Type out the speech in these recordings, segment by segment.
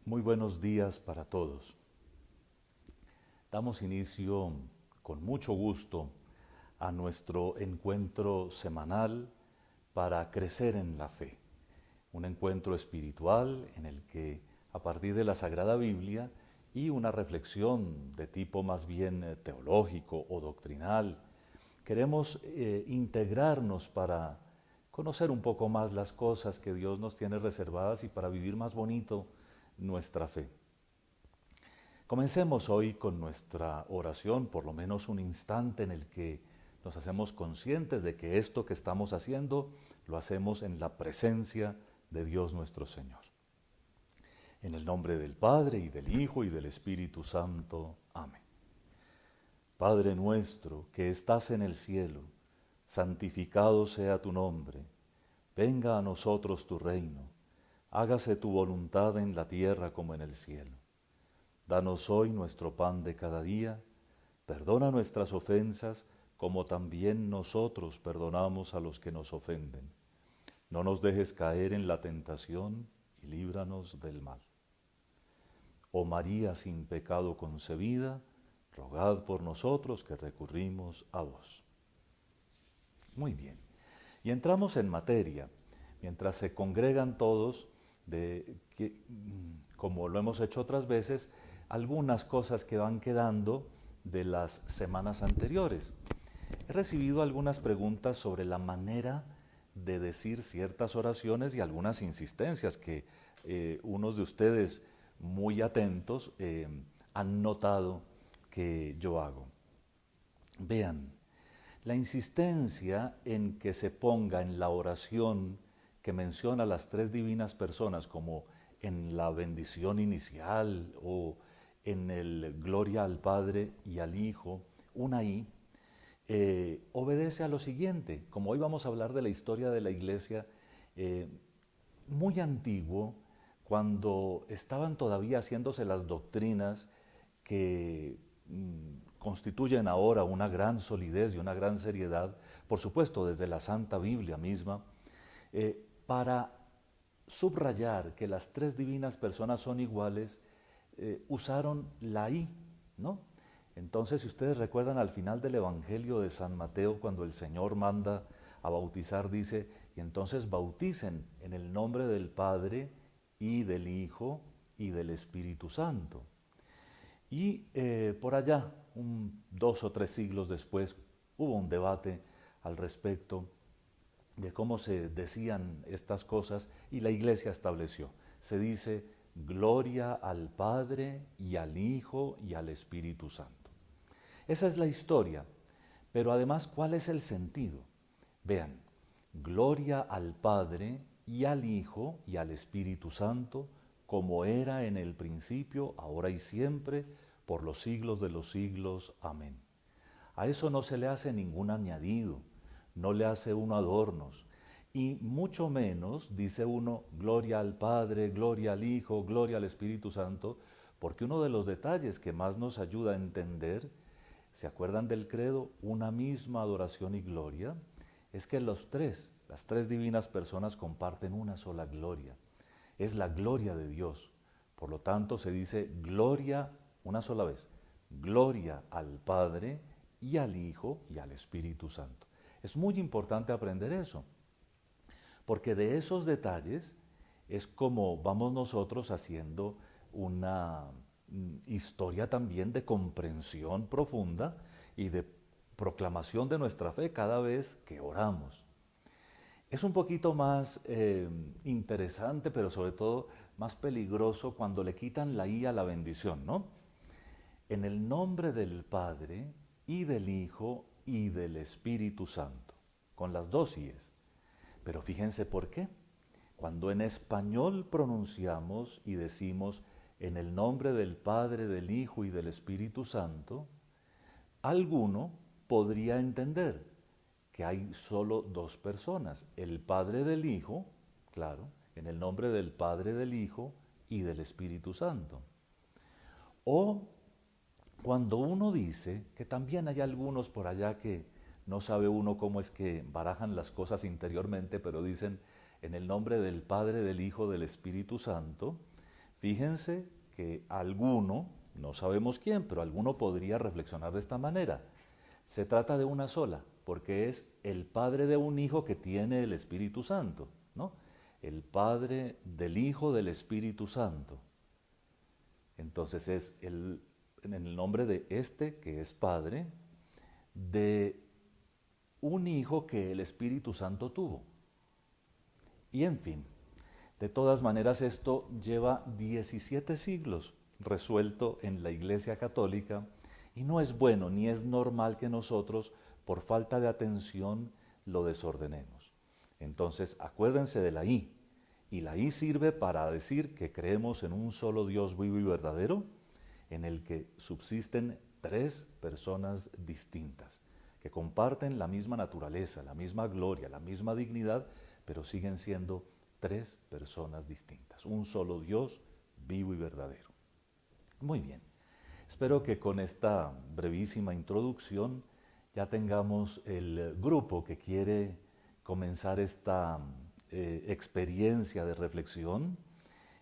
Muy buenos días para todos. Damos inicio con mucho gusto a nuestro encuentro semanal para crecer en la fe. Un encuentro espiritual en el que, a partir de la Sagrada Biblia y una reflexión de tipo más bien teológico o doctrinal, queremos integrarnos para conocer un poco más las cosas que Dios nos tiene reservadas y para vivir más bonito nuestra fe. Comencemos hoy con nuestra oración, por lo menos un instante en el que nos hacemos conscientes de que esto que estamos haciendo lo hacemos en la presencia de Dios nuestro Señor. En el nombre del Padre, y del Hijo, y del Espíritu Santo. Amén. Padre nuestro que estás en el cielo, santificado sea tu nombre. Venga a nosotros tu reino. Hágase tu voluntad en la tierra como en el cielo. Danos hoy nuestro pan de cada día. Perdona nuestras ofensas, como también nosotros perdonamos a los que nos ofenden. No nos dejes caer en la tentación y líbranos del mal. Oh María sin pecado concebida, rogad por nosotros que recurrimos a vos. Muy bien. Y entramos en materia. Mientras se congregan todos, como lo hemos hecho otras veces, algunas cosas que van quedando de las semanas anteriores. He recibido algunas preguntas sobre la manera de decir ciertas oraciones y algunas insistencias que unos de ustedes muy atentos han notado que yo hago. Vean, la insistencia en que se ponga en la oración que menciona las tres divinas personas, como en la bendición inicial o en el gloria al Padre y al Hijo, una I, obedece a lo siguiente. Como hoy vamos a hablar de la historia de la Iglesia, muy antiguo, cuando estaban todavía haciéndose las doctrinas que constituyen ahora una gran solidez y una gran seriedad, por supuesto desde la Santa Biblia misma, para subrayar que las tres divinas personas son iguales, usaron la I, ¿no? Entonces, si ustedes recuerdan al final del Evangelio de San Mateo, cuando el Señor manda a bautizar, dice, y entonces bauticen en el nombre del Padre y del Hijo y del Espíritu Santo. Y por allá, 2 o 3 siglos después, hubo un debate al respecto de cómo se decían estas cosas y la Iglesia estableció. Se dice gloria al Padre y al Hijo y al Espíritu Santo. Esa es la historia, pero además, ¿cuál es el sentido? Vean, gloria al Padre y al Hijo y al Espíritu Santo, como era en el principio, ahora y siempre, por los siglos de los siglos. Amén. A eso no se le hace ningún añadido, no le hace uno adornos, y mucho menos dice uno gloria al Padre, gloria al Hijo, gloria al Espíritu Santo, porque uno de los detalles que más nos ayuda a entender, ¿se acuerdan del credo? Una misma adoración y gloria, es que las tres divinas personas comparten una sola gloria. Es la gloria de Dios. Por lo tanto, se dice gloria una sola vez. Gloria al Padre y al Hijo y al Espíritu Santo. Es muy importante aprender eso, porque de esos detalles es como vamos nosotros haciendo una historia también de comprensión profunda y de proclamación de nuestra fe cada vez que oramos. Es un poquito más interesante, pero sobre todo más peligroso cuando le quitan la I a la bendición, ¿no? En el nombre del Padre y del Hijo y del Espíritu Santo, con las dos I's. Pero fíjense por qué. Cuando en español pronunciamos y decimos en el nombre del Padre, del Hijo y del Espíritu Santo, alguno podría entender que hay solo dos personas, el Padre del Hijo, claro, en el nombre del Padre, del Hijo y del Espíritu Santo. O cuando uno dice, que también hay algunos por allá que no sabe uno cómo es que barajan las cosas interiormente, pero dicen en el nombre del Padre, del Hijo, del Espíritu Santo, Fíjense que alguno, no sabemos quién, pero alguno podría reflexionar de esta manera. Se trata de una sola, porque es el padre de un hijo que tiene el Espíritu Santo, ¿no? El padre del Hijo del Espíritu Santo. Entonces es en el nombre de este que es padre, de un hijo que el Espíritu Santo tuvo. Y en fin, de todas maneras esto lleva 17 siglos resuelto en la Iglesia Católica y no es bueno ni es normal que nosotros, por falta de atención, lo desordenemos. Entonces, acuérdense de la I. Y la I sirve para decir que creemos en un solo Dios vivo y verdadero, en el que subsisten tres personas distintas, que comparten la misma naturaleza, la misma gloria, la misma dignidad, pero siguen siendo tres personas distintas. Un solo Dios vivo y verdadero. Muy bien. Espero que con esta brevísima introducción ya tengamos el grupo que quiere comenzar esta experiencia de reflexión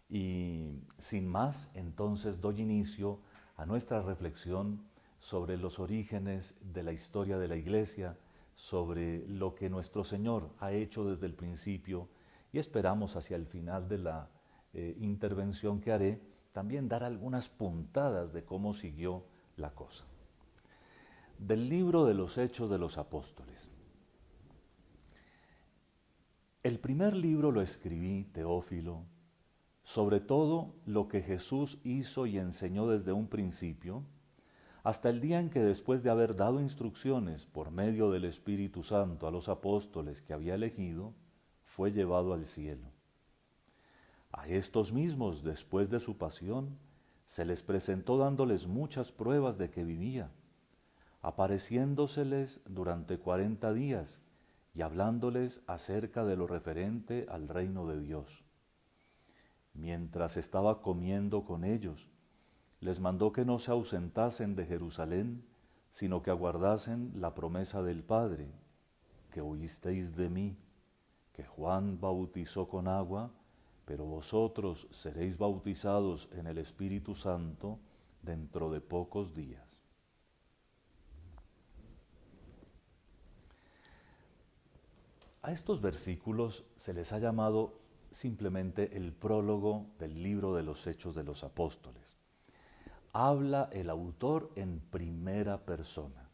y sin más, entonces doy inicio a nuestra reflexión sobre los orígenes de la historia de la Iglesia, sobre lo que nuestro Señor ha hecho desde el principio y esperamos hacia el final de la intervención que haré también dar algunas puntadas de cómo siguió la cosa. Del libro de los Hechos de los Apóstoles. El primer libro lo escribí, Teófilo, sobre todo lo que Jesús hizo y enseñó desde un principio, hasta el día en que después de haber dado instrucciones por medio del Espíritu Santo a los apóstoles que había elegido, fue llevado al cielo. A estos mismos, después de su pasión, se les presentó dándoles muchas pruebas de que vivía, apareciéndoseles durante 40 días y hablándoles acerca de lo referente al reino de Dios. Mientras estaba comiendo con ellos, les mandó que no se ausentasen de Jerusalén, sino que aguardasen la promesa del Padre, que oísteis de mí, que Juan bautizó con agua, pero vosotros seréis bautizados en el Espíritu Santo dentro de pocos días. A estos versículos se les ha llamado simplemente el prólogo del libro de los Hechos de los Apóstoles. Habla el autor en primera persona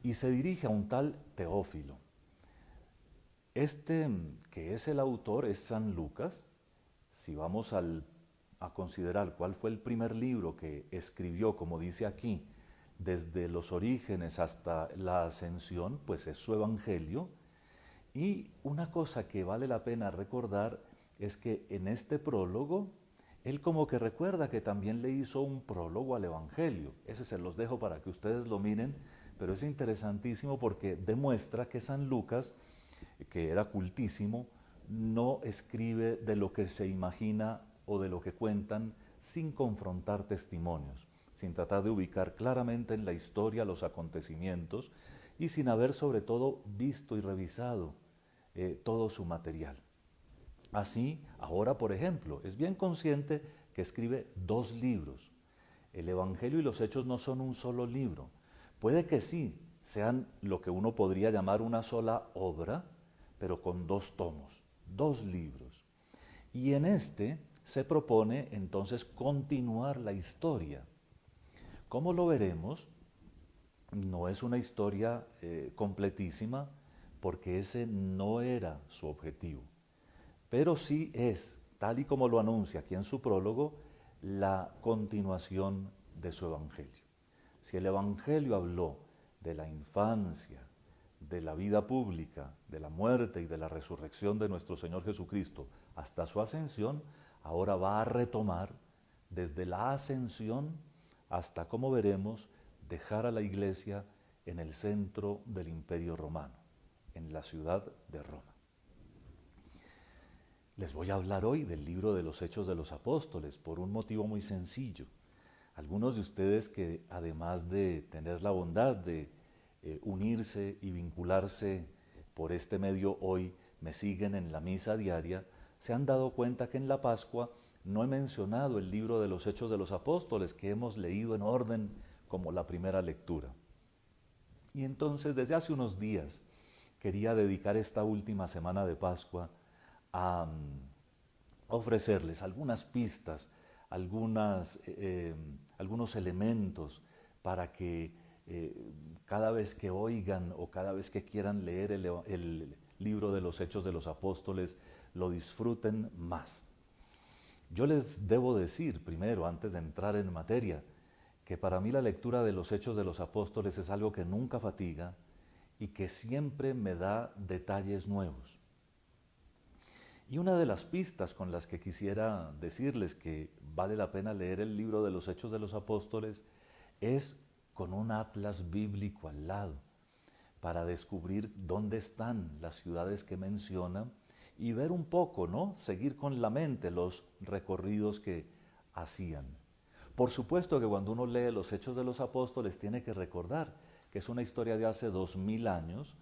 y se dirige a un tal Teófilo. Este que es el autor es San Lucas. Si vamos a considerar cuál fue el primer libro que escribió, como dice aquí, desde los orígenes hasta la ascensión, pues es su Evangelio. Y una cosa que vale la pena recordar es que en este prólogo, él como que recuerda que también le hizo un prólogo al Evangelio. Ese se los dejo para que ustedes lo miren, pero es interesantísimo porque demuestra que San Lucas, que era cultísimo, no escribe de lo que se imagina o de lo que cuentan sin confrontar testimonios, sin tratar de ubicar claramente en la historia los acontecimientos y sin haber sobre todo visto y revisado todo su material. Así, ahora por ejemplo, es bien consciente que escribe 2 libros. El Evangelio y los Hechos no son un solo libro. Puede que sí, sean lo que uno podría llamar una sola obra, pero con 2 tomos, 2 libros. Y en este se propone entonces continuar la historia. Como lo veremos, no es una historia completísima, porque ese no era su objetivo. Pero sí es, tal y como lo anuncia aquí en su prólogo, la continuación de su Evangelio. Si el Evangelio habló de la infancia, de la vida pública, de la muerte y de la resurrección de nuestro Señor Jesucristo hasta su ascensión, ahora va a retomar desde la ascensión hasta, como veremos, dejar a la Iglesia en el centro del Imperio Romano, en la ciudad de Roma. Les voy a hablar hoy del libro de los Hechos de los Apóstoles por un motivo muy sencillo. Algunos de ustedes que además de tener la bondad de unirse y vincularse por este medio hoy, me siguen en la misa diaria, se han dado cuenta que en la Pascua no he mencionado el libro de los Hechos de los Apóstoles, que hemos leído en orden como la primera lectura. Y entonces, desde hace unos días, quería dedicar esta última semana de Pascua a ofrecerles algunas pistas, algunos elementos para que cada vez que oigan o cada vez que quieran leer el libro de los Hechos de los Apóstoles, lo disfruten más. Yo les debo decir primero, antes de entrar en materia, que para mí la lectura de los Hechos de los Apóstoles es algo que nunca fatiga y que siempre me da detalles nuevos. Y una de las pistas con las que quisiera decirles que vale la pena leer el libro de los Hechos de los Apóstoles es con un atlas bíblico al lado, para descubrir dónde están las ciudades que menciona y ver un poco, ¿no? Seguir con la mente los recorridos que hacían. Por supuesto que cuando uno lee los Hechos de los Apóstoles tiene que recordar que es una historia de hace 2000 años,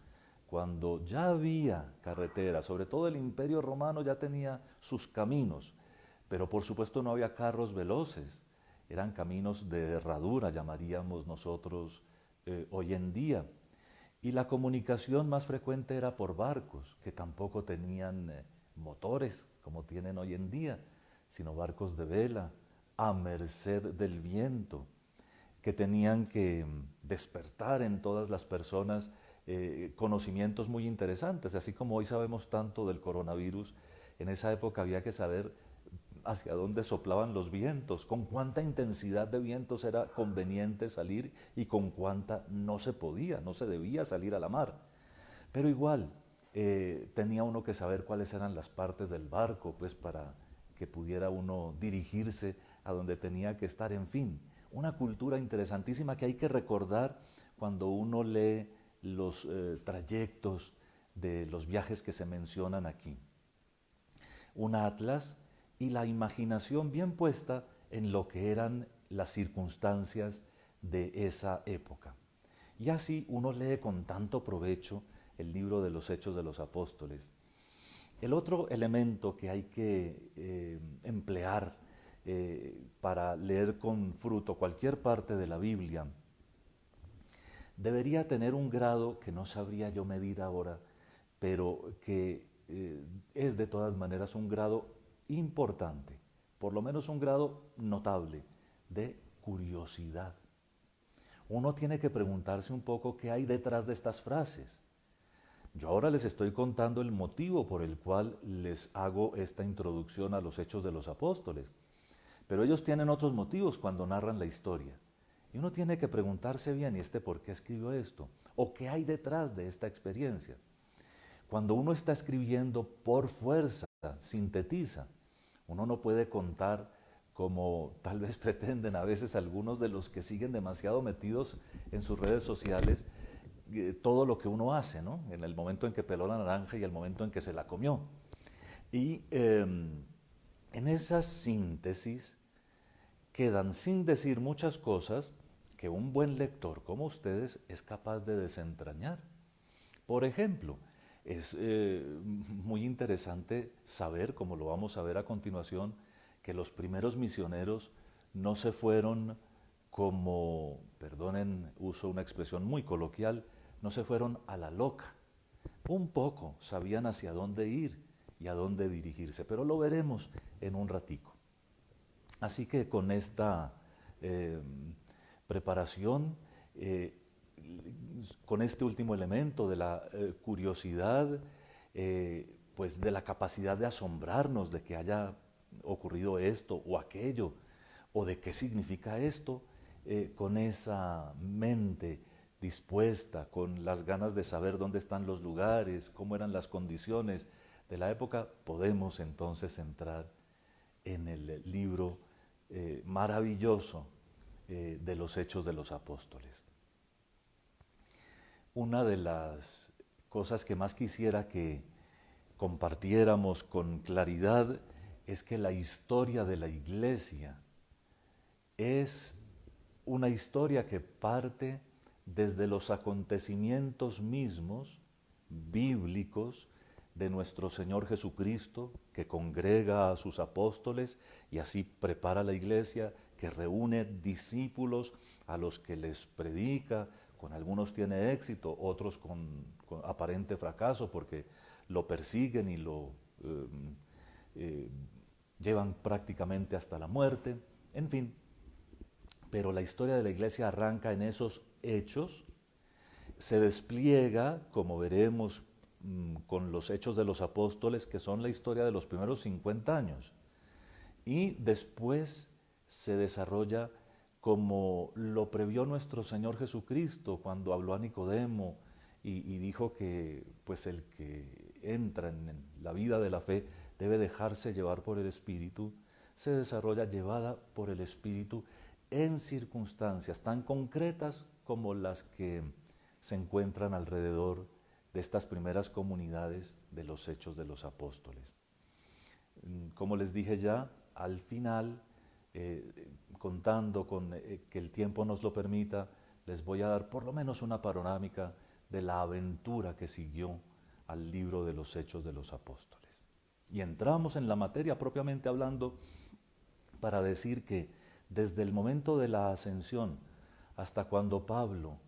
cuando ya había carreteras, sobre todo el Imperio Romano ya tenía sus caminos, pero por supuesto no había carros veloces, eran caminos de herradura, llamaríamos nosotros hoy en día. Y la comunicación más frecuente era por barcos, que tampoco tenían motores como tienen hoy en día, sino barcos de vela, a merced del viento, que tenían que despertar en todas las personas conocimientos muy interesantes. Así como hoy sabemos tanto del coronavirus, en esa época había que saber hacia dónde soplaban los vientos, con cuánta intensidad de vientos era conveniente salir y con cuánta no se podía, no se debía salir a la mar. Pero igual, tenía uno que saber cuáles eran las partes del barco, pues para que pudiera uno dirigirse a donde tenía que estar. En fin, una cultura interesantísima que hay que recordar cuando uno lee los trayectos de los viajes que se mencionan aquí. Un atlas y la imaginación bien puesta en lo que eran las circunstancias de esa época. Y así uno lee con tanto provecho el libro de los Hechos de los Apóstoles. El otro elemento que hay que emplear para leer con fruto cualquier parte de la Biblia debería tener un grado que no sabría yo medir ahora, pero que es de todas maneras un grado importante, por lo menos un grado notable de curiosidad. Uno tiene que preguntarse un poco qué hay detrás de estas frases. Yo ahora les estoy contando el motivo por el cual les hago esta introducción a los Hechos de los Apóstoles, pero ellos tienen otros motivos cuando narran la historia. Y uno tiene que preguntarse bien, ¿y este por qué escribió esto? ¿O qué hay detrás de esta experiencia? Cuando uno está escribiendo por fuerza, sintetiza, uno no puede contar como tal vez pretenden a veces algunos de los que siguen demasiado metidos en sus redes sociales, todo lo que uno hace, ¿no? En el momento en que peló la naranja y el momento en que se la comió. Y en esa síntesis quedan sin decir muchas cosas que un buen lector como ustedes es capaz de desentrañar. Por ejemplo, es muy interesante saber, como lo vamos a ver a continuación, que los primeros misioneros no se fueron como, perdonen, uso una expresión muy coloquial, no se fueron a la loca. Un poco sabían hacia dónde ir y a dónde dirigirse, pero lo veremos en un ratico. Así que con esta preparación, con este último elemento de la curiosidad, pues de la capacidad de asombrarnos de que haya ocurrido esto o aquello, o de qué significa esto, con esa mente dispuesta, con las ganas de saber dónde están los lugares, cómo eran las condiciones de la época, podemos entonces entrar en el libro maravilloso de los Hechos de los Apóstoles. Una de las cosas que más quisiera que compartiéramos con claridad es que la historia de la Iglesia es una historia que parte desde los acontecimientos mismos bíblicos de nuestro Señor Jesucristo, que congrega a sus apóstoles y así prepara la iglesia, que reúne discípulos a los que les predica. Con algunos tiene éxito, otros con aparente fracaso porque lo persiguen y lo eh, llevan prácticamente hasta la muerte. En fin, pero la historia de la iglesia arranca en esos hechos, se despliega, como veremos, con los hechos de los apóstoles, que son la historia de los primeros 50 años, y después se desarrolla como lo previó nuestro Señor Jesucristo cuando habló a Nicodemo y dijo que pues el que entra en la vida de la fe debe dejarse llevar por el Espíritu. Se desarrolla llevada por el Espíritu en circunstancias tan concretas como las que se encuentran alrededor de estas primeras comunidades de los Hechos de los Apóstoles. Como les dije ya, al final, contando con que el tiempo nos lo permita, les voy a dar por lo menos una panorámica de la aventura que siguió al libro de los Hechos de los Apóstoles. Y entramos en la materia propiamente hablando para decir que desde el momento de la ascensión hasta cuando Pablo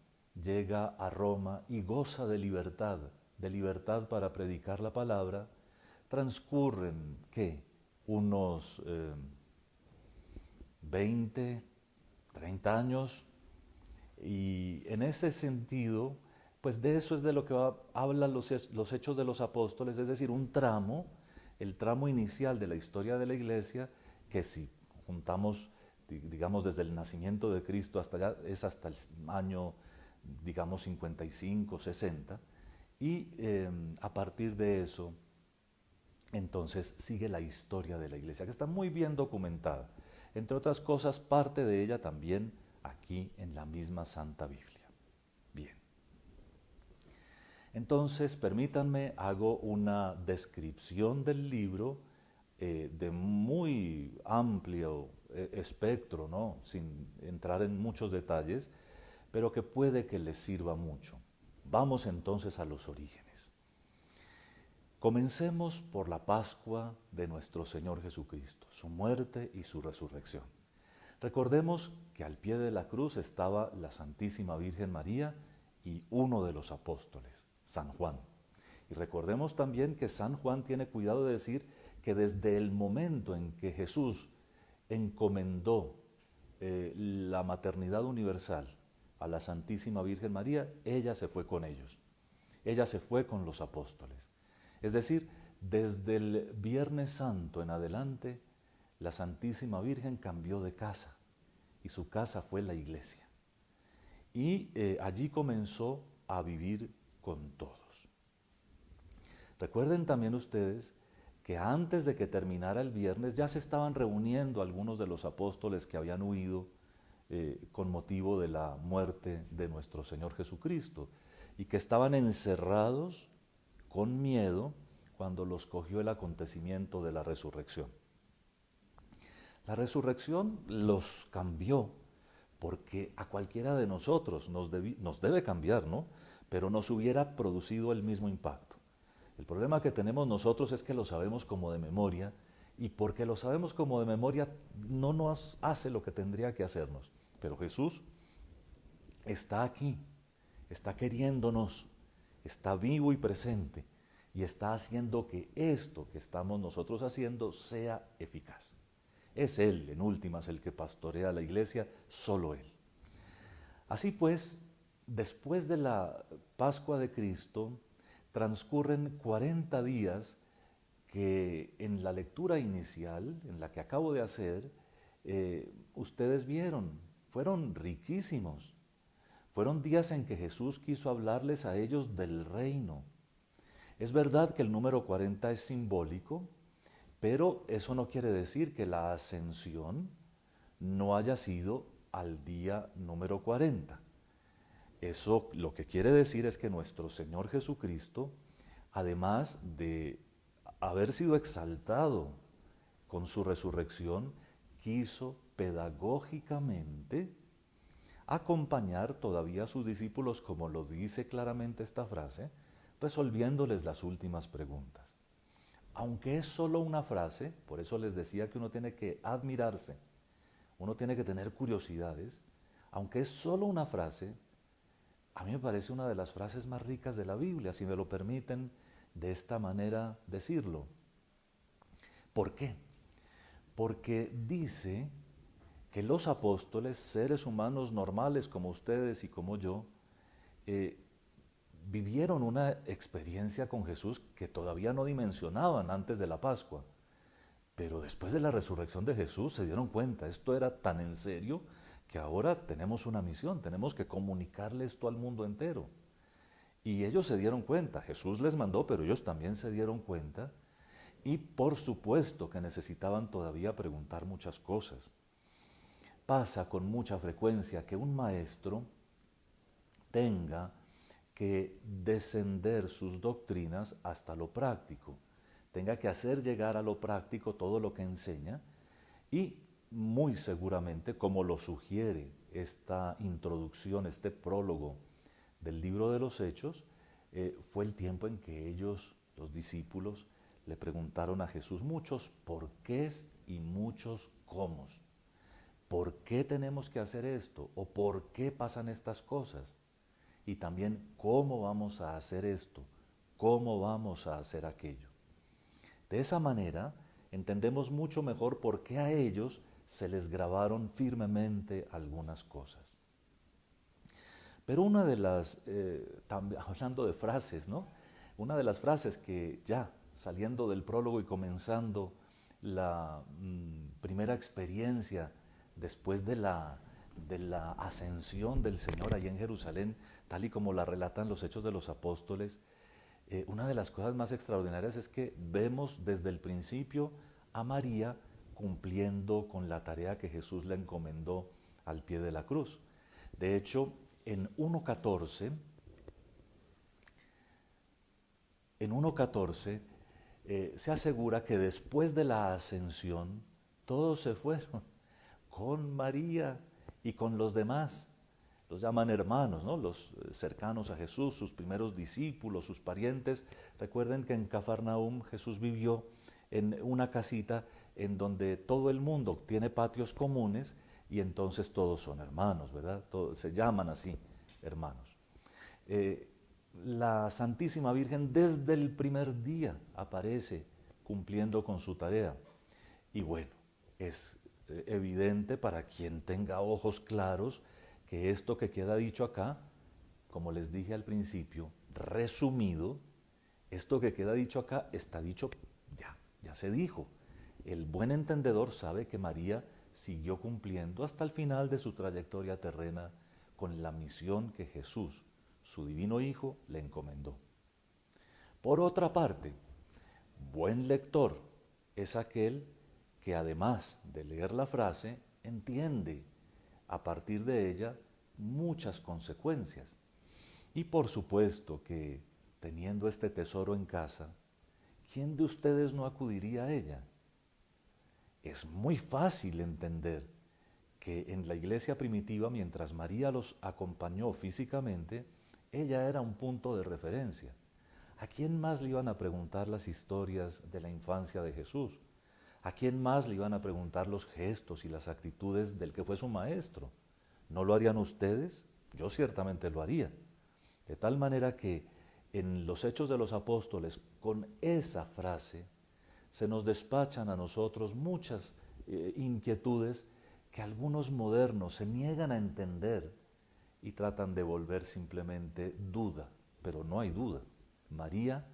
llega a Roma y goza de libertad para predicar la palabra, transcurren, ¿qué? Unos 20, 30 años, y en ese sentido, pues de eso es de lo que hablan los Hechos de los Apóstoles, es decir, un tramo, el tramo inicial de la historia de la Iglesia, que si juntamos, digamos, desde el nacimiento de Cristo hasta allá, es hasta el año, digamos, 55, 60, y a partir de eso, entonces sigue la historia de la iglesia, que está muy bien documentada. Entre otras cosas, parte de ella también aquí en la misma Santa Biblia. Bien. Entonces, permítanme, hago una descripción del libro de muy amplio espectro, ¿no? Sin entrar en muchos detalles, pero que puede que les sirva mucho. Vamos entonces a los orígenes. Comencemos por la Pascua de nuestro Señor Jesucristo, su muerte y su resurrección. Recordemos que al pie de la cruz estaba la Santísima Virgen María y uno de los apóstoles, San Juan. Y recordemos también que San Juan tiene cuidado de decir que desde el momento en que Jesús encomendó la maternidad universal a la Santísima Virgen María, ella se fue con ellos. Ella se fue con los apóstoles. Es decir, desde el Viernes Santo en adelante, la Santísima Virgen cambió de casa y su casa fue la iglesia. Y allí comenzó a vivir con todos. Recuerden también ustedes que antes de que terminara el viernes ya se estaban reuniendo algunos de los apóstoles que habían huido con motivo de la muerte de nuestro Señor Jesucristo y que estaban encerrados con miedo cuando los cogió el acontecimiento de la resurrección. La resurrección los cambió porque a cualquiera de nosotros nos debe cambiar, ¿no? Pero nos hubiera producido el mismo impacto. El problema que tenemos nosotros es que lo sabemos como de memoria, y porque lo sabemos como de memoria no nos hace lo que tendría que hacernos. Pero Jesús está aquí, está queriéndonos, está vivo y presente, y está haciendo que esto que estamos nosotros haciendo sea eficaz. Es Él, en últimas, el que pastorea la iglesia, solo Él. Así pues, después de la Pascua de Cristo, transcurren 40 días que en la lectura inicial, en la que acabo de hacer, ustedes vieron, fueron riquísimos. Fueron días en que Jesús quiso hablarles a ellos del reino. Es verdad que el número 40 es simbólico, pero eso no quiere decir que la ascensión no haya sido al día número 40. Eso lo que quiere decir es que nuestro Señor Jesucristo, además de haber sido exaltado con su resurrección, quiso pedagógicamente acompañar todavía a sus discípulos, como lo dice claramente esta frase, resolviéndoles las últimas preguntas. Aunque es solo una frase, por eso les decía que uno tiene que admirarse, uno tiene que tener curiosidades, aunque es solo una frase, a mí me parece una de las frases más ricas de la Biblia, si me lo permiten de esta manera decirlo. ¿Por qué? Porque dice que los apóstoles, seres humanos normales como ustedes y como yo, vivieron una experiencia con Jesús que todavía no dimensionaban antes de la Pascua. Pero después de la resurrección de Jesús se dieron cuenta, esto era tan en serio que ahora tenemos una misión, tenemos que comunicarle esto al mundo entero. Y ellos se dieron cuenta, Jesús les mandó, pero ellos también se dieron cuenta. Y por supuesto que necesitaban todavía preguntar muchas cosas. Pasa con mucha frecuencia que un maestro tenga que descender sus doctrinas hasta lo práctico, tenga que hacer llegar a lo práctico todo lo que enseña y muy seguramente, como lo sugiere esta introducción, este prólogo del libro de los Hechos, fue el tiempo en que ellos, los discípulos, le preguntaron a Jesús muchos por qué y muchos cómo. ¿Por qué tenemos que hacer esto? ¿O por qué pasan estas cosas? Y también, ¿cómo vamos a hacer esto? ¿Cómo vamos a hacer aquello? De esa manera, entendemos mucho mejor por qué a ellos se les grabaron firmemente algunas cosas. Pero una de las, hablando de frases, ¿no? Una de las frases que ya saliendo del prólogo y comenzando la primera experiencia después de la ascensión del Señor allá en Jerusalén, tal y como la relatan los Hechos de los Apóstoles, una de las cosas más extraordinarias es que vemos desde el principio a María cumpliendo con la tarea que Jesús le encomendó al pie de la cruz. De hecho, en 1.14, se asegura que después de la ascensión, todos se fueron con María y con los demás. Los llaman hermanos, ¿no? Los cercanos a Jesús, sus primeros discípulos, sus parientes. Recuerden que en Cafarnaúm Jesús vivió en una casita en donde todo el mundo tiene patios comunes y entonces todos son hermanos, ¿verdad? Todos se llaman así, hermanos. La Santísima Virgen desde el primer día aparece cumpliendo con su tarea. Y bueno, es evidente para quien tenga ojos claros que esto que queda dicho acá, como les dije al principio, resumido, esto que queda dicho acá está dicho ya se dijo. El buen entendedor sabe que María siguió cumpliendo hasta el final de su trayectoria terrena con la misión que Jesús, su divino Hijo, le encomendó. Por otra parte, buen lector es aquel que además de leer la frase, entiende a partir de ella muchas consecuencias. Y por supuesto que teniendo este tesoro en casa, ¿quién de ustedes no acudiría a ella? Es muy fácil entender que en la iglesia primitiva, mientras María los acompañó físicamente, ella era un punto de referencia. ¿A quién más le iban a preguntar las historias de la infancia de Jesús? ¿A quién más le iban a preguntar los gestos y las actitudes del que fue su maestro? ¿No lo harían ustedes? Yo ciertamente lo haría. De tal manera que en los Hechos de los Apóstoles, con esa frase, se nos despachan a nosotros muchas inquietudes que algunos modernos se niegan a entender y tratan de volver simplemente duda. Pero no hay duda. María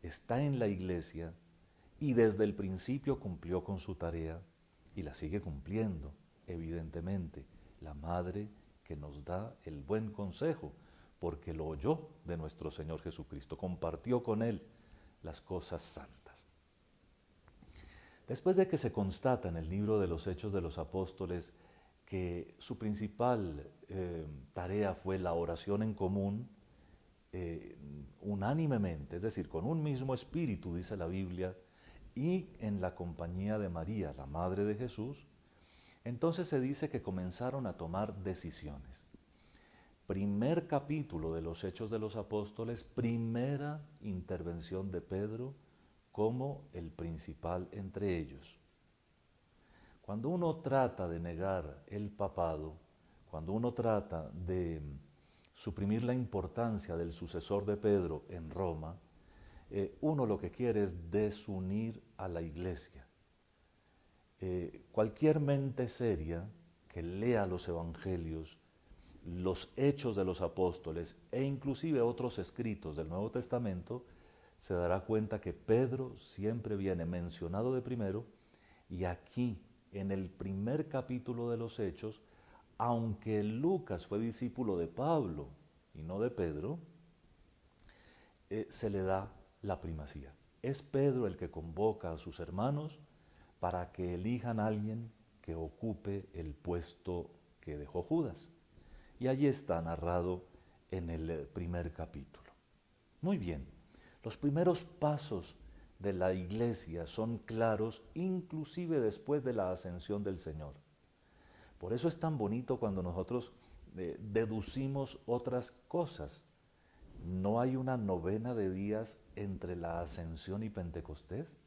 está en la iglesia y desde el principio cumplió con su tarea y la sigue cumpliendo, evidentemente, la madre que nos da el buen consejo, porque lo oyó de nuestro Señor Jesucristo, compartió con Él las cosas santas. Después de que se constata en el libro de los Hechos de los Apóstoles que su principal tarea fue la oración en común, unánimemente, es decir, con un mismo espíritu, dice la Biblia, y en la compañía de María, la Madre de Jesús, entonces se dice que comenzaron a tomar decisiones. primer capítulo de los Hechos de los Apóstoles, primera intervención de Pedro como el principal entre ellos. Cuando uno trata de negar el papado, cuando uno trata de suprimir la importancia del sucesor de Pedro en Roma, uno lo que quiere es desunir a la iglesia. Cualquier mente seria que lea los evangelios, los hechos de los apóstoles e inclusive otros escritos del Nuevo Testamento, se dará cuenta que Pedro siempre viene mencionado de primero, y aquí, en el primer capítulo de los Hechos, aunque Lucas fue discípulo de Pablo y no de Pedro, se le da la primacía. Es Pedro el que convoca a sus hermanos para que elijan a alguien que ocupe el puesto que dejó Judas. Y allí está narrado en el primer capítulo. Muy bien, los primeros pasos de la iglesia son claros, inclusive después de la ascensión del Señor. Por eso es tan bonito cuando nosotros deducimos otras cosas. ¿No hay una novena de días entre la ascensión y Pentecostés?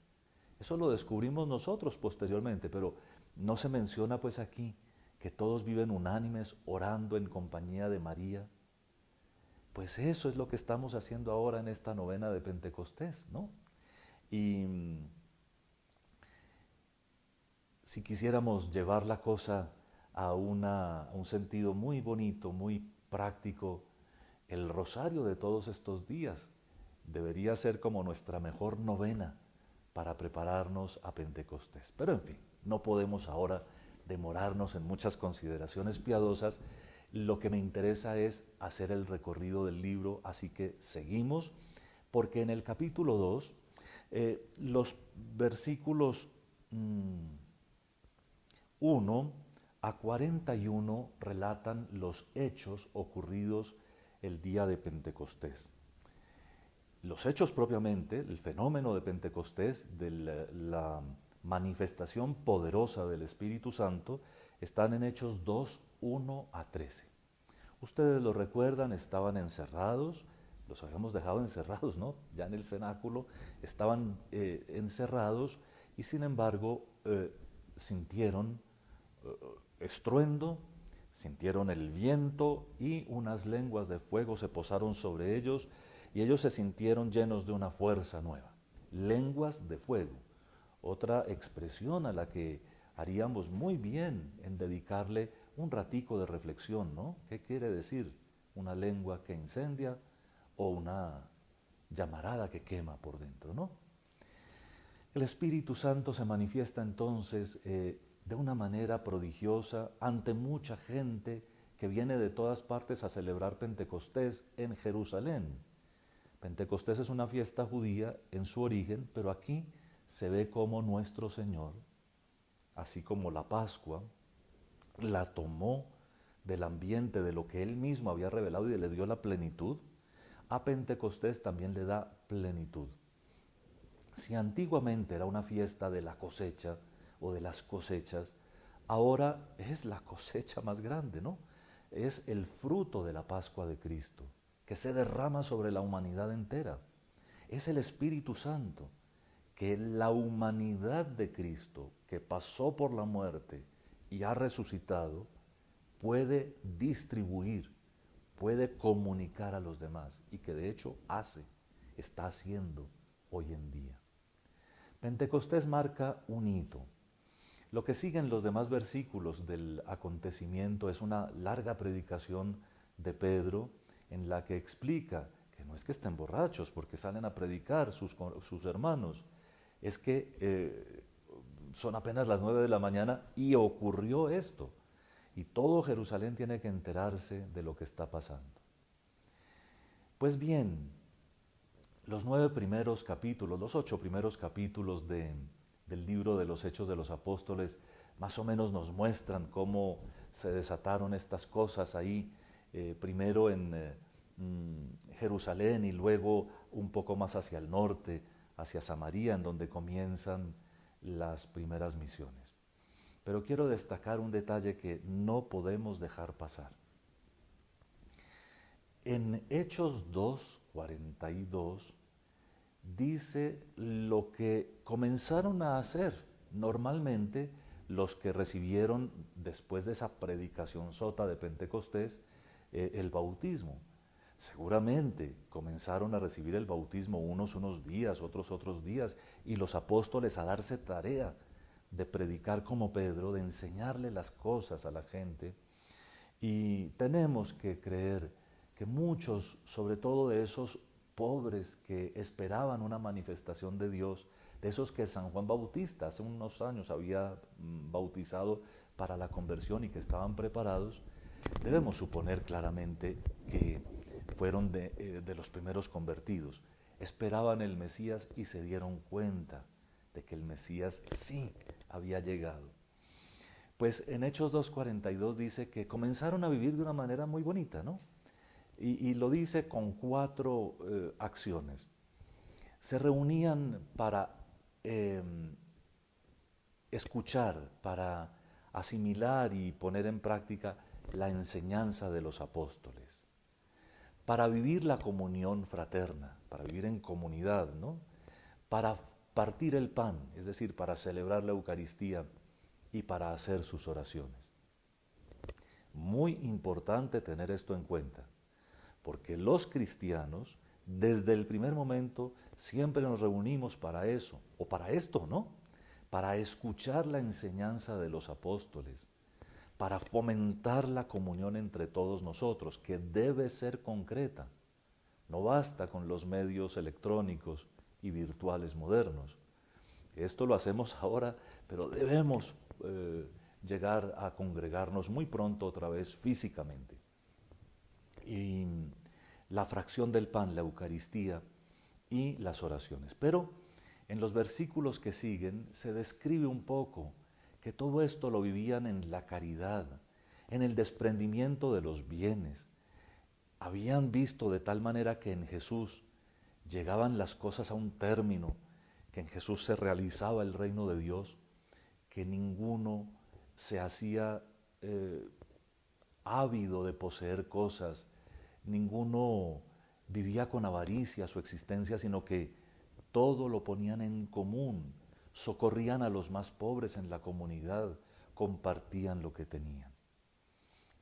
Eso lo descubrimos nosotros posteriormente, pero no se menciona pues aquí que todos viven unánimes orando en compañía de María. Pues eso es lo que estamos haciendo ahora en esta novena de Pentecostés, ¿no? Y si quisiéramos llevar la cosa a un sentido muy bonito, muy práctico, el rosario de todos estos días debería ser como nuestra mejor novena para prepararnos a Pentecostés. Pero en fin, no podemos ahora demorarnos en muchas consideraciones piadosas. Lo que me interesa es hacer el recorrido del libro, así que seguimos, porque en el capítulo 2, los versículos 1 a 41 relatan los hechos ocurridos el día de Pentecostés. Los hechos propiamente, el fenómeno de Pentecostés, de la manifestación poderosa del Espíritu Santo, están en Hechos 2, 1 a 13. Ustedes lo recuerdan, estaban encerrados, los habíamos dejado encerrados, ¿no? Ya en el cenáculo estaban encerrados y sin embargo sintieron estruendo, sintieron el viento y unas lenguas de fuego se posaron sobre ellos y ellos se sintieron llenos de una fuerza nueva. Lenguas de fuego, otra expresión a la que haríamos muy bien en dedicarle un ratico de reflexión, ¿no? ¿Qué quiere decir una lengua que incendia o una llamarada que quema por dentro, ¿no? El Espíritu Santo se manifiesta entonces de una manera prodigiosa ante mucha gente que viene de todas partes a celebrar Pentecostés en Jerusalén. Pentecostés es una fiesta judía en su origen, pero aquí se ve como nuestro Señor, así como la Pascua, la tomó del ambiente de lo que Él mismo había revelado y le dio la plenitud. A Pentecostés también le da plenitud. Si antiguamente era una fiesta de la cosecha o de las cosechas, ahora es la cosecha más grande, ¿no? Es el fruto de la Pascua de Cristo, que se derrama sobre la humanidad entera. Es el Espíritu Santo, que la humanidad de Cristo, que pasó por la muerte y ha resucitado, puede distribuir, puede comunicar a los demás, y que de hecho está haciendo hoy en día. Pentecostés marca un hito. Lo que siguen los demás versículos del acontecimiento es una larga predicación de Pedro en la que explica que no es que estén borrachos porque salen a predicar sus hermanos, es que son apenas las 9 de la mañana y ocurrió esto. Y todo Jerusalén tiene que enterarse de lo que está pasando. Pues bien, los 9 primeros capítulos, los 8 primeros capítulos del libro de los Hechos de los Apóstoles, más o menos nos muestran cómo se desataron estas cosas ahí, primero en Jerusalén y luego un poco más hacia el norte, hacia Samaria, en donde comienzan las primeras misiones. Pero quiero destacar un detalle que no podemos dejar pasar. En Hechos 2:42 dice lo que comenzaron a hacer normalmente los que recibieron después de esa predicación sota de Pentecostés el bautismo. Seguramente comenzaron a recibir el bautismo unos días, otros días, y los apóstoles a darse tarea de predicar como Pedro, de enseñarle las cosas a la gente. Y tenemos que creer que muchos, sobre todo de esos pobres que esperaban una manifestación de Dios, de esos que San Juan Bautista hace unos años había bautizado para la conversión y que estaban preparados, debemos suponer claramente que fueron de los primeros convertidos. Esperaban el Mesías y se dieron cuenta de que el Mesías sí había llegado. Pues en Hechos 2:42 dice que comenzaron a vivir de una manera muy bonita, ¿no? Y lo dice con 4 acciones. Se reunían para escuchar, para asimilar y poner en práctica la enseñanza de los apóstoles, para vivir la comunión fraterna, para vivir en comunidad, ¿no? Para partir el pan, es decir, para celebrar la Eucaristía y para hacer sus oraciones. Muy importante tener esto en cuenta, porque los cristianos, desde el primer momento, siempre nos reunimos para eso, o para esto, ¿no? Para escuchar la enseñanza de los apóstoles, para fomentar la comunión entre todos nosotros, que debe ser concreta. No basta con los medios electrónicos y virtuales modernos. Esto lo hacemos ahora, pero debemos llegar a congregarnos muy pronto otra vez físicamente. Y la fracción del pan, la Eucaristía y las oraciones. Pero en los versículos que siguen se describe un poco que todo esto lo vivían en la caridad, en el desprendimiento de los bienes. Habían visto de tal manera que en Jesús llegaban las cosas a un término, que en Jesús se realizaba el reino de Dios, que ninguno se hacía ávido de poseer cosas, ninguno vivía con avaricia su existencia, sino que todo lo ponían en común, socorrían a los más pobres en la comunidad, compartían lo que tenían.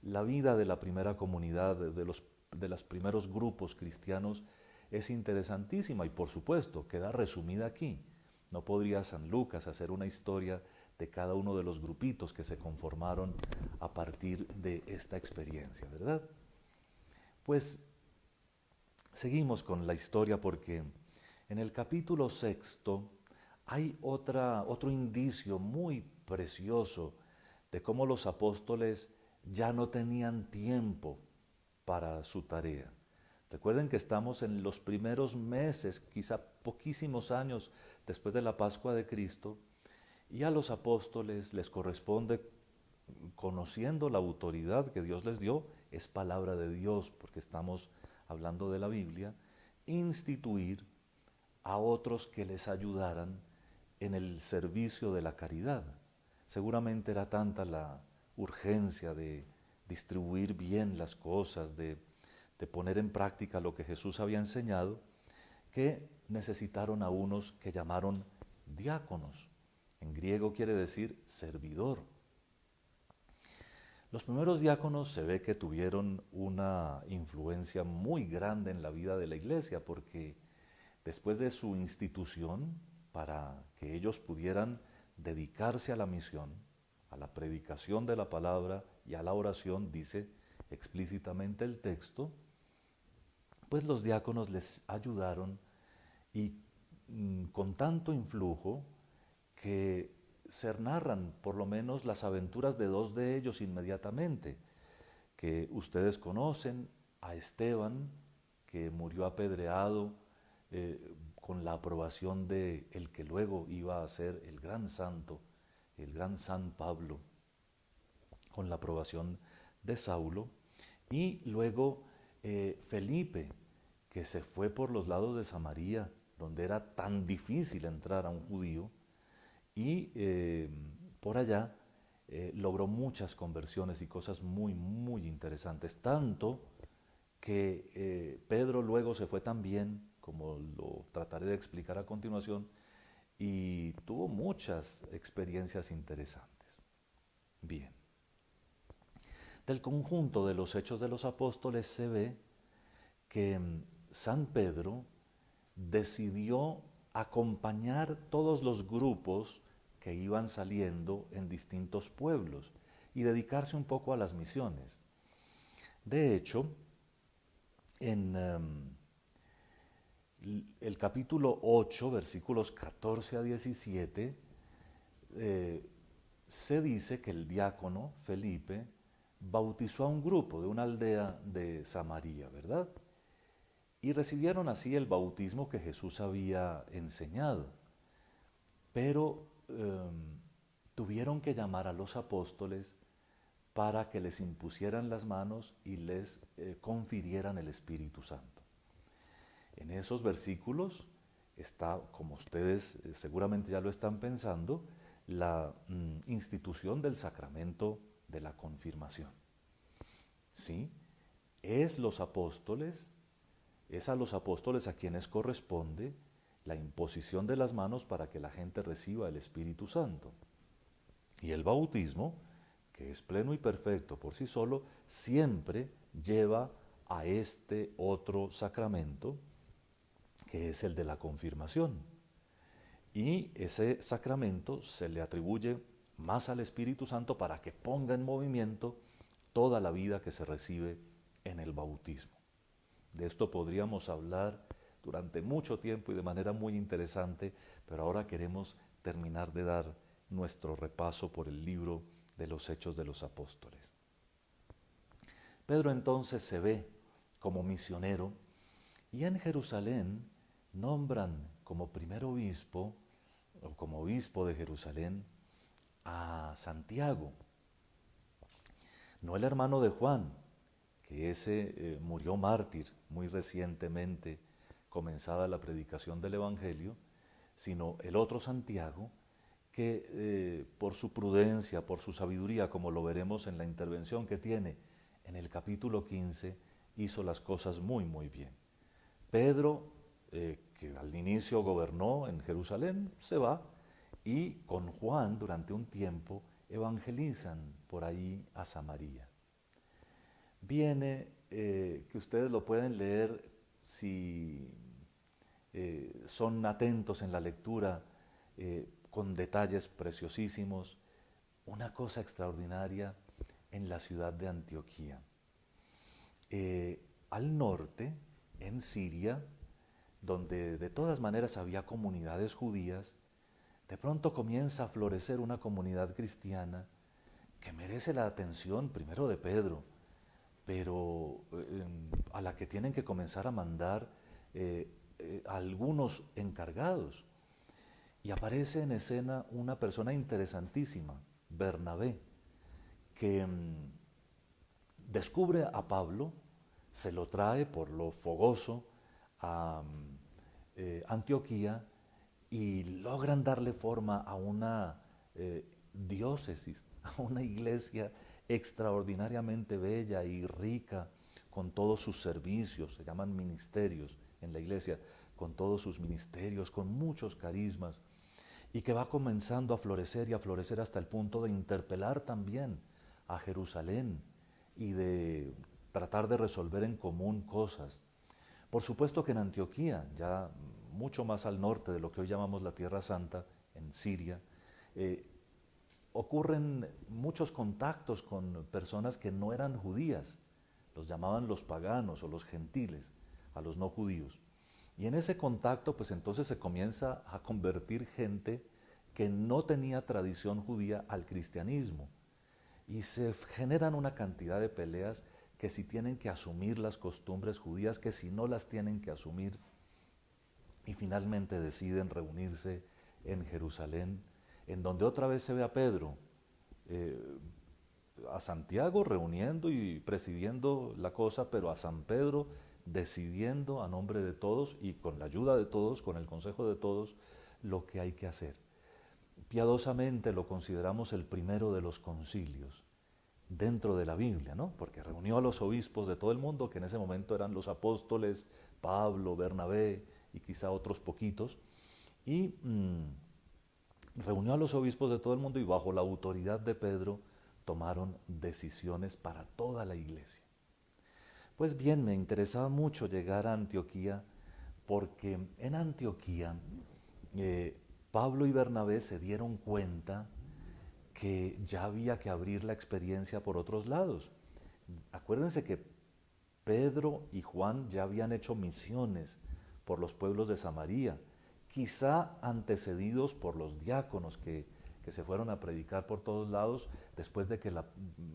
La vida de la primera comunidad, de los primeros grupos cristianos, es interesantísima y por supuesto queda resumida aquí. No podría San Lucas hacer una historia de cada uno de los grupitos que se conformaron a partir de esta experiencia, ¿verdad? Pues seguimos con la historia porque en el capítulo 6 hay otro indicio muy precioso de cómo los apóstoles ya no tenían tiempo para su tarea. Recuerden que estamos en los primeros meses, quizá poquísimos años después de la Pascua de Cristo, y a los apóstoles les corresponde, conociendo la autoridad que Dios les dio, es palabra de Dios, porque estamos hablando de la Biblia, instituir a otros que les ayudaran en el servicio de la caridad. Seguramente era tanta la urgencia de distribuir bien las cosas, de poner en práctica lo que Jesús había enseñado, que necesitaron a unos que llamaron diáconos. En griego quiere decir servidor. Los primeros diáconos se ve que tuvieron una influencia muy grande en la vida de la iglesia, porque después de su institución, para que ellos pudieran dedicarse a la misión, a la predicación de la palabra y a la oración, dice explícitamente el texto, pues los diáconos les ayudaron y con tanto influjo que se narran por lo menos las aventuras de 2 de ellos inmediatamente, que ustedes conocen, a Esteban, que murió apedreado con la aprobación de el que luego iba a ser el gran santo, el gran San Pablo, con la aprobación de Saulo, y luego Felipe, que se fue por los lados de Samaria, donde era tan difícil entrar a un judío, y por allá logró muchas conversiones y cosas muy, muy interesantes, tanto que Pedro luego se fue también, como lo trataré de explicar a continuación, y tuvo muchas experiencias interesantes. Bien. Del conjunto de los Hechos de los Apóstoles se ve que San Pedro decidió acompañar todos los grupos que iban saliendo en distintos pueblos y dedicarse un poco a las misiones. De hecho, en el capítulo 8, versículos 14 a 17, se dice que el diácono Felipe bautizó a un grupo de una aldea de Samaria, ¿verdad? Y recibieron así el bautismo que Jesús había enseñado. Pero tuvieron que llamar a los apóstoles para que les impusieran las manos y les confirieran el Espíritu Santo. En esos versículos está, como ustedes seguramente ya lo están pensando, la institución del sacramento de la confirmación. ¿Sí? Es a los apóstoles a quienes corresponde la imposición de las manos para que la gente reciba el Espíritu Santo. Y el bautismo, que es pleno y perfecto por sí solo, siempre lleva a este otro sacramento, que es el de la confirmación. Y ese sacramento se le atribuye más al Espíritu Santo para que ponga en movimiento toda la vida que se recibe en el bautismo. De esto podríamos hablar durante mucho tiempo y de manera muy interesante, pero ahora queremos terminar de dar nuestro repaso por el libro de los Hechos de los Apóstoles. Pedro entonces se ve como misionero y en Jerusalén nombran como primer obispo o como obispo de Jerusalén a Santiago, no el hermano de Juan, que ese murió mártir muy recientemente, comenzada la predicación del Evangelio, sino el otro Santiago, que por su prudencia, por su sabiduría, como lo veremos en la intervención que tiene en el capítulo 15, hizo las cosas muy, muy bien. Pedro, que al inicio gobernó en Jerusalén, se va y con Juan durante un tiempo evangelizan por ahí a Samaria. Viene, que ustedes lo pueden leer si son atentos en la lectura, con detalles preciosísimos, una cosa extraordinaria en la ciudad de Antioquía. Al norte, en Siria, donde de todas maneras había comunidades judías, de pronto comienza a florecer una comunidad cristiana que merece la atención primero de Pedro, pero a la que tienen que comenzar a mandar algunos encargados. Y aparece en escena una persona interesantísima, Bernabé, que descubre a Pablo, se lo trae por lo fogoso a Antioquía y logran darle forma a una diócesis, a una iglesia extraordinariamente bella y rica, con todos sus servicios, se llaman ministerios en la iglesia, con todos sus ministerios, con muchos carismas, y que va comenzando a florecer y a florecer hasta el punto de interpelar también a Jerusalén y de tratar de resolver en común cosas. Por supuesto que en Antioquía, ya mucho más al norte de lo que hoy llamamos la Tierra Santa, en Siria, ocurren muchos contactos con personas que no eran judías, los llamaban los paganos o los gentiles, a los no judíos. Y en ese contacto, pues entonces se comienza a convertir gente que no tenía tradición judía al cristianismo. Y se generan una cantidad de peleas que si tienen que asumir las costumbres judías, que si no las tienen que asumir, y finalmente deciden reunirse en Jerusalén, en donde otra vez se ve a Pedro, a Santiago reuniendo y presidiendo la cosa, pero a San Pedro decidiendo a nombre de todos y con la ayuda de todos, con el consejo de todos, lo que hay que hacer. Piadosamente lo consideramos el primero de los concilios. dentro de la Biblia, ¿no? Porque reunió a los obispos de todo el mundo, que en ese momento eran los apóstoles, Pablo, Bernabé y quizá otros poquitos, y reunió a los obispos de todo el mundo y bajo la autoridad de Pedro tomaron decisiones para toda la iglesia. Pues bien, me interesaba mucho llegar a Antioquía porque en Antioquía Pablo y Bernabé se dieron cuenta que ya había que abrir la experiencia por otros lados. Acuérdense que Pedro y Juan ya habían hecho misiones por los pueblos de Samaria, quizá antecedidos por los diáconos que se fueron a predicar por todos lados después de que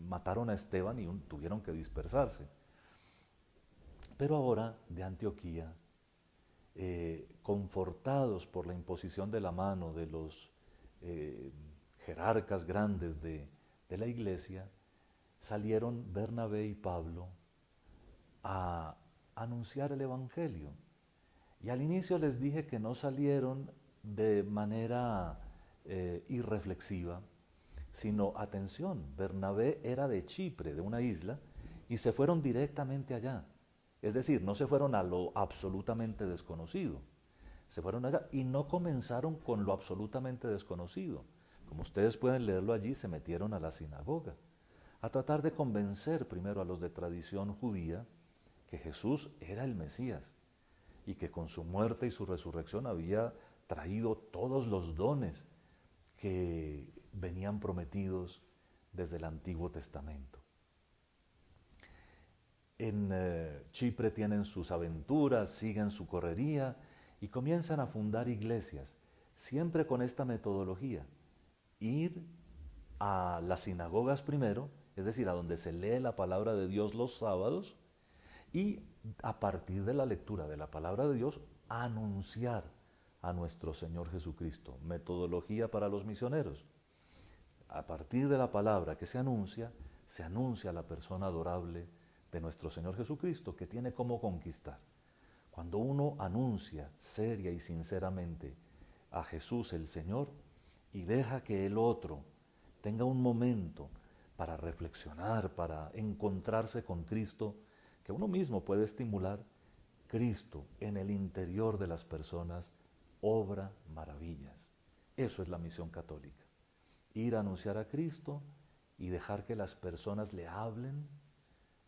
mataron a Esteban y tuvieron que dispersarse. Pero ahora de Antioquía, confortados por la imposición de la mano de los jerarcas grandes de la iglesia, salieron Bernabé y Pablo a anunciar el Evangelio. Y al inicio les dije que no salieron de manera irreflexiva, sino, atención, Bernabé era de Chipre, de una isla, y se fueron directamente allá. Es decir, no se fueron a lo absolutamente desconocido, se fueron allá y no comenzaron con lo absolutamente desconocido. Como ustedes pueden leerlo allí, se metieron a la sinagoga a tratar de convencer primero a los de tradición judía que Jesús era el Mesías y que con su muerte y su resurrección había traído todos los dones que venían prometidos desde el Antiguo Testamento. En Chipre tienen sus aventuras, siguen su correría y comienzan a fundar iglesias, siempre con esta metodología: ir a las sinagogas primero, es decir, a donde se lee la palabra de Dios los sábados, y a partir de la lectura de la palabra de Dios, anunciar a nuestro Señor Jesucristo. Metodología para los misioneros. A partir de la palabra que se anuncia la persona adorable de nuestro Señor Jesucristo, que tiene cómo conquistar. Cuando uno anuncia seria y sinceramente a Jesús el Señor y deja que el otro tenga un momento para reflexionar, para encontrarse con Cristo, que uno mismo puede estimular, Cristo en el interior de las personas obra maravillas. Eso es la misión católica. Ir a anunciar a Cristo y dejar que las personas le hablen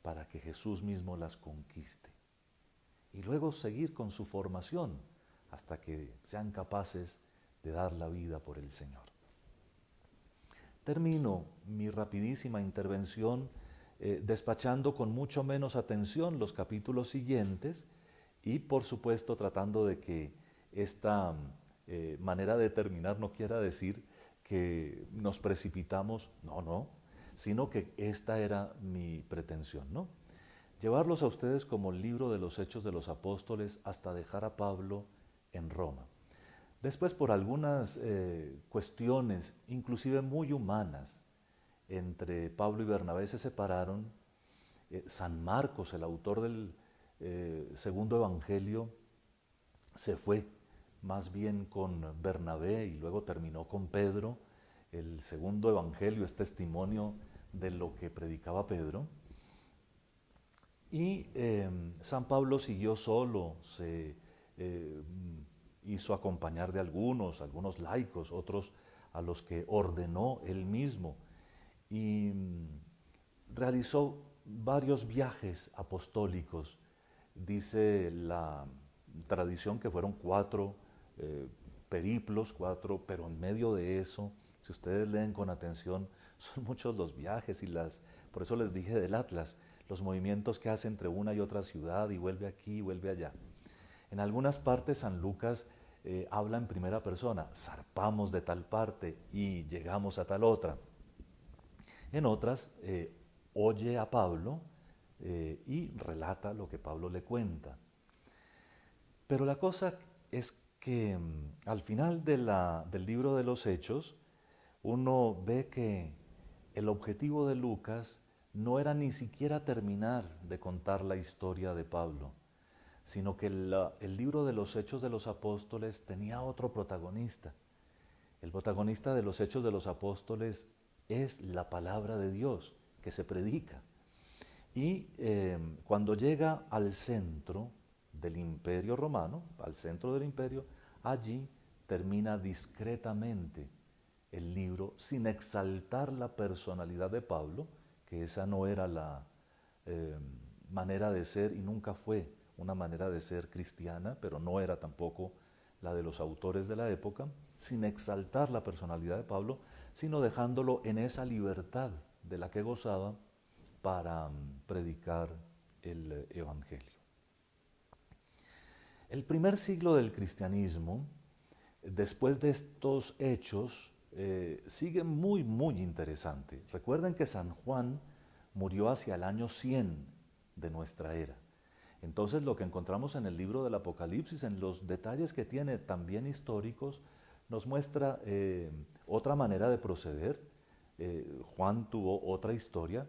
para que Jesús mismo las conquiste. Y luego seguir con su formación hasta que sean capaces de dar la vida por el Señor. Termino mi rapidísima intervención despachando con mucho menos atención los capítulos siguientes y, por supuesto, tratando de que esta manera de terminar no quiera decir que nos precipitamos, no, sino que esta era mi pretensión, ¿no? Llevarlos a ustedes como el libro de los Hechos de los Apóstoles hasta dejar a Pablo en Roma. Después, por algunas cuestiones, inclusive muy humanas, entre Pablo y Bernabé se separaron. San Marcos, el autor del segundo evangelio, se fue más bien con Bernabé y luego terminó con Pedro. El segundo evangelio es testimonio de lo que predicaba Pedro. Y San Pablo siguió solo, se hizo acompañar de algunos laicos, otros a los que ordenó él mismo, y realizó varios viajes apostólicos. Dice la tradición que fueron 4 periplos, pero en medio de eso, si ustedes leen con atención, son muchos los viajes por eso les dije del Atlas, los movimientos que hace entre una y otra ciudad y vuelve aquí y vuelve allá. En algunas partes San Lucas habla en primera persona: zarpamos de tal parte y llegamos a tal otra. En otras oye a Pablo y relata lo que Pablo le cuenta. Pero la cosa es que al final del libro de los Hechos, uno ve que el objetivo de Lucas no era ni siquiera terminar de contar la historia de Pablo, sino que el libro de los Hechos de los Apóstoles tenía otro protagonista. El protagonista de los Hechos de los Apóstoles es la palabra de Dios, que se predica. Y cuando llega al centro del Imperio Romano, al centro del imperio, allí termina discretamente el libro sin exaltar la personalidad de Pablo, que esa no era la manera de ser y nunca fue una manera de ser cristiana, pero no era tampoco la de los autores de la época, sin exaltar la personalidad de Pablo, sino dejándolo en esa libertad de la que gozaba para predicar el Evangelio. El primer siglo del cristianismo, después de estos hechos, sigue muy, muy interesante. Recuerden que San Juan murió hacia el año 100 de nuestra era. Entonces lo que encontramos en el libro del Apocalipsis, en los detalles que tiene también históricos, nos muestra otra manera de proceder. Juan tuvo otra historia,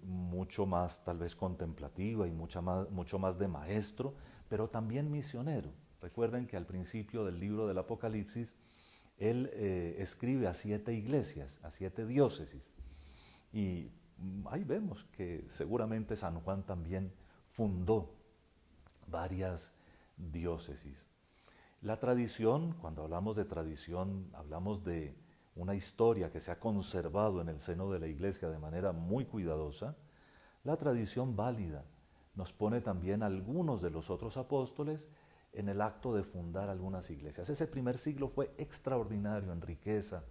mucho más tal vez contemplativa y mucho más de maestro, pero también misionero. Recuerden que al principio del libro del Apocalipsis, él escribe a 7 iglesias, a 7 diócesis. Y ahí vemos que seguramente San Juan también fundó varias diócesis. La tradición, cuando hablamos de tradición, hablamos de una historia que se ha conservado en el seno de la Iglesia de manera muy cuidadosa. La tradición válida nos pone también algunos de los otros apóstoles en el acto de fundar algunas iglesias. Ese primer siglo fue extraordinario en riqueza.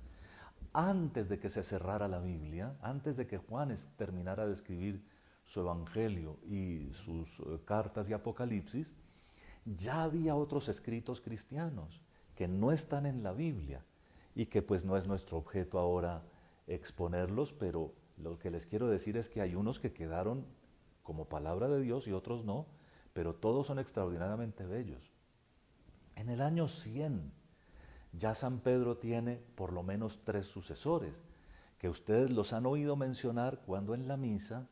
Antes de que se cerrara la Biblia, antes de que Juan terminara de escribir su Evangelio y sus cartas y Apocalipsis, ya había otros escritos cristianos que no están en la Biblia y que pues no es nuestro objeto ahora exponerlos, pero lo que les quiero decir es que hay unos que quedaron como palabra de Dios y otros no, pero todos son extraordinariamente bellos. En el año 100 ya San Pedro tiene por lo menos 3 sucesores, que ustedes los han oído mencionar cuando en la misa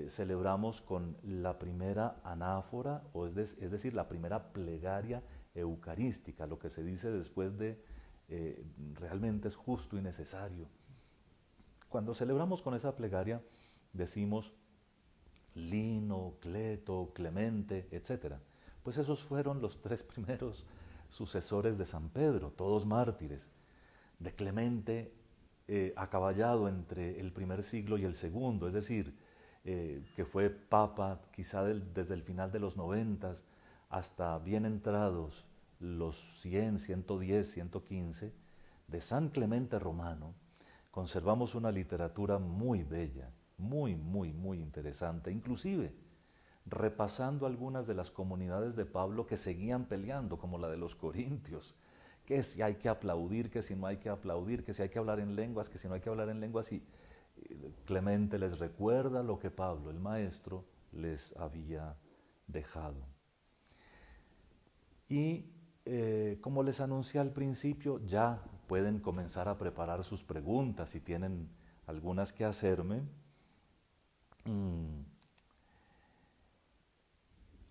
celebramos con la primera anáfora, es decir, la primera plegaria eucarística, lo que se dice después de realmente es justo y necesario. Cuando celebramos con esa plegaria decimos Lino, Cleto, Clemente, etc. Pues esos fueron los 3 primeros sucesores de San Pedro, todos mártires. De Clemente, acaballado entre el primer siglo y el segundo, es decir, que fue papa quizá desde el final de los 90 hasta bien entrados los 100, 110, 115, de San Clemente Romano, conservamos una literatura muy bella, muy, muy, muy interesante, inclusive repasando algunas de las comunidades de Pablo que seguían peleando, como la de los corintios, que si hay que aplaudir, que si no hay que aplaudir, que si hay que hablar en lenguas, que si no hay que hablar en lenguas, y Clemente les recuerda lo que Pablo, el maestro, les había dejado. Y como les anuncié al principio, ya pueden comenzar a preparar sus preguntas si tienen algunas que hacerme.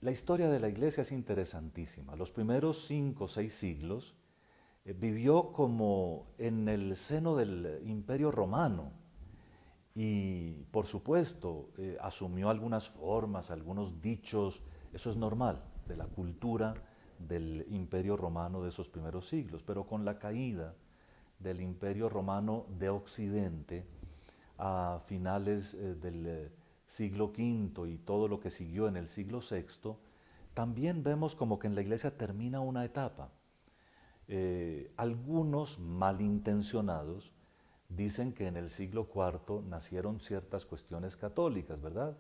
La historia de la iglesia es interesantísima. Los primeros 5 o 6 siglos vivió como en el seno del Imperio Romano y, por supuesto, asumió algunas formas, algunos dichos, eso es normal, de la cultura del Imperio Romano de esos primeros siglos, pero con la caída del Imperio Romano de Occidente a finales del siglo V y todo lo que siguió en el siglo VI, también vemos como que en la iglesia termina una etapa. Algunos malintencionados dicen que en el siglo IV nacieron ciertas cuestiones católicas, ¿verdad?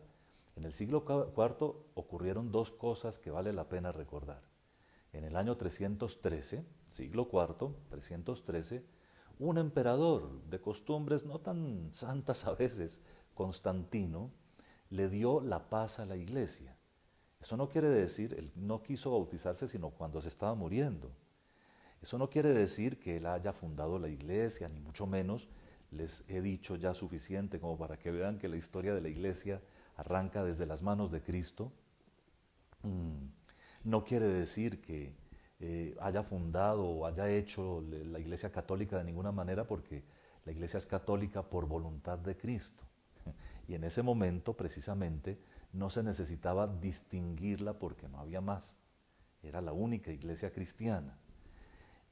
En el siglo IV ocurrieron 2 cosas que vale la pena recordar. En el año 313, siglo IV, 313, un emperador de costumbres no tan santas a veces, Constantino, le dio la paz a la iglesia. Eso no quiere decir, él no quiso bautizarse sino cuando se estaba muriendo. Eso no quiere decir que él haya fundado la iglesia, ni mucho menos. Les he dicho ya suficiente como para que vean que la historia de la iglesia arranca desde las manos de Cristo. No quiere decir que haya fundado o haya hecho la iglesia católica de ninguna manera, porque la iglesia es católica por voluntad de Cristo. Y en ese momento, precisamente, no se necesitaba distinguirla porque no había más. Era la única iglesia cristiana.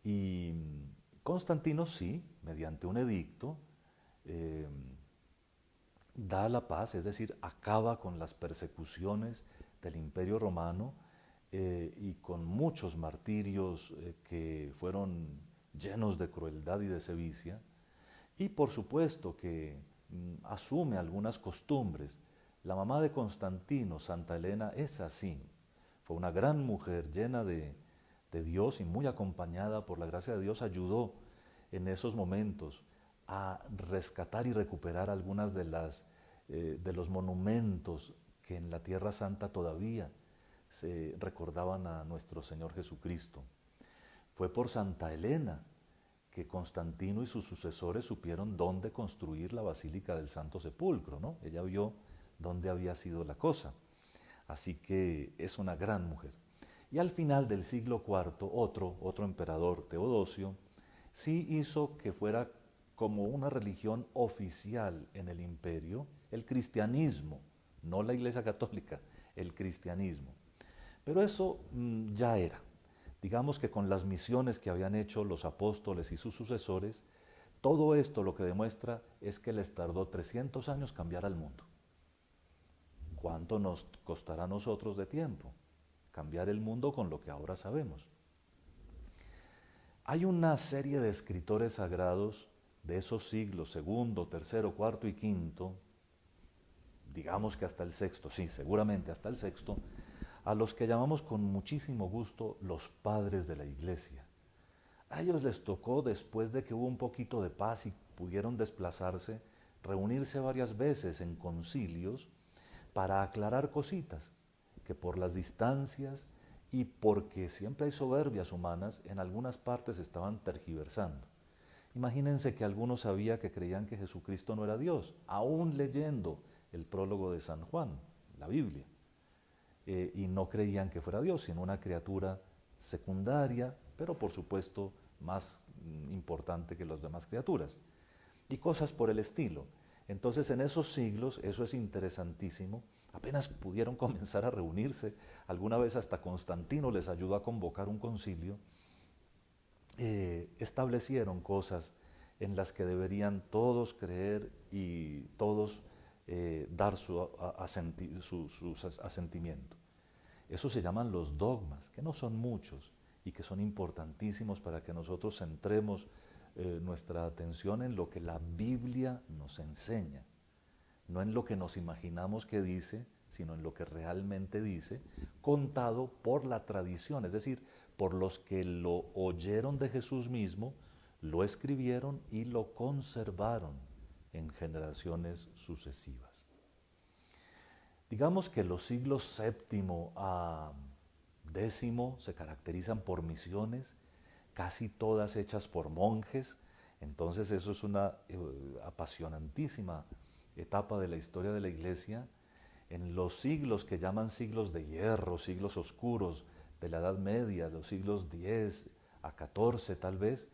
Y Constantino sí, mediante un edicto, eh, da la paz, es decir, acaba con las persecuciones del Imperio Romano y con muchos martirios que fueron llenos de crueldad y de sevicia. Y por supuesto que asume algunas costumbres. La mamá de Constantino, Santa Elena, es así. Fue una gran mujer llena de Dios y muy acompañada por la gracia de Dios, ayudó en esos momentos a rescatar y recuperar algunas de los monumentos que en la Tierra Santa todavía se recordaban a nuestro Señor Jesucristo. Fue por Santa Elena que Constantino y sus sucesores supieron dónde construir la Basílica del Santo Sepulcro, ¿no? Ella vio dónde había sido la cosa. Así que es una gran mujer. Y al final del siglo IV, otro emperador, Teodosio, sí hizo que fuera como una religión oficial en el imperio el cristianismo, no la Iglesia Católica, el cristianismo. Pero eso ya era. Digamos que con las misiones que habían hecho los apóstoles y sus sucesores, todo esto lo que demuestra es que les tardó 300 años cambiar al mundo. ¿Cuánto nos costará a nosotros de tiempo cambiar el mundo con lo que ahora sabemos? Hay una serie de escritores sagrados de esos siglos, segundo, tercero, cuarto y quinto, digamos que hasta el sexto, sí, seguramente hasta el sexto, a los que llamamos con muchísimo gusto los padres de la Iglesia. A ellos les tocó, después de que hubo un poquito de paz y pudieron desplazarse, reunirse varias veces en concilios para aclarar cositas que por las distancias y porque siempre hay soberbias humanas, en algunas partes estaban tergiversando. Imagínense que algunos sabían que creían que Jesucristo no era Dios, aún leyendo el prólogo de San Juan, la Biblia, y no creían que fuera Dios, sino una criatura secundaria, pero por supuesto más importante que las demás criaturas, y cosas por el estilo. Entonces en esos siglos, eso es interesantísimo, apenas pudieron comenzar a reunirse, alguna vez hasta Constantino les ayudó a convocar un concilio, establecieron cosas en las que deberían todos creer y todos dar su asentimiento. Eso se llaman los dogmas, que no son muchos y que son importantísimos para que nosotros centremos nuestra atención en lo que la Biblia nos enseña, no en lo que nos imaginamos que dice, sino en lo que realmente dice, contado por la tradición, es decir, por los que lo oyeron de Jesús mismo, lo escribieron y lo conservaron en generaciones sucesivas. Digamos que los siglos VII a X se caracterizan por misiones, casi todas hechas por monjes, entonces eso es una apasionantísima etapa de la historia de la Iglesia. En los siglos que llaman siglos de hierro, siglos oscuros de la Edad Media, los siglos X a XIV tal vez,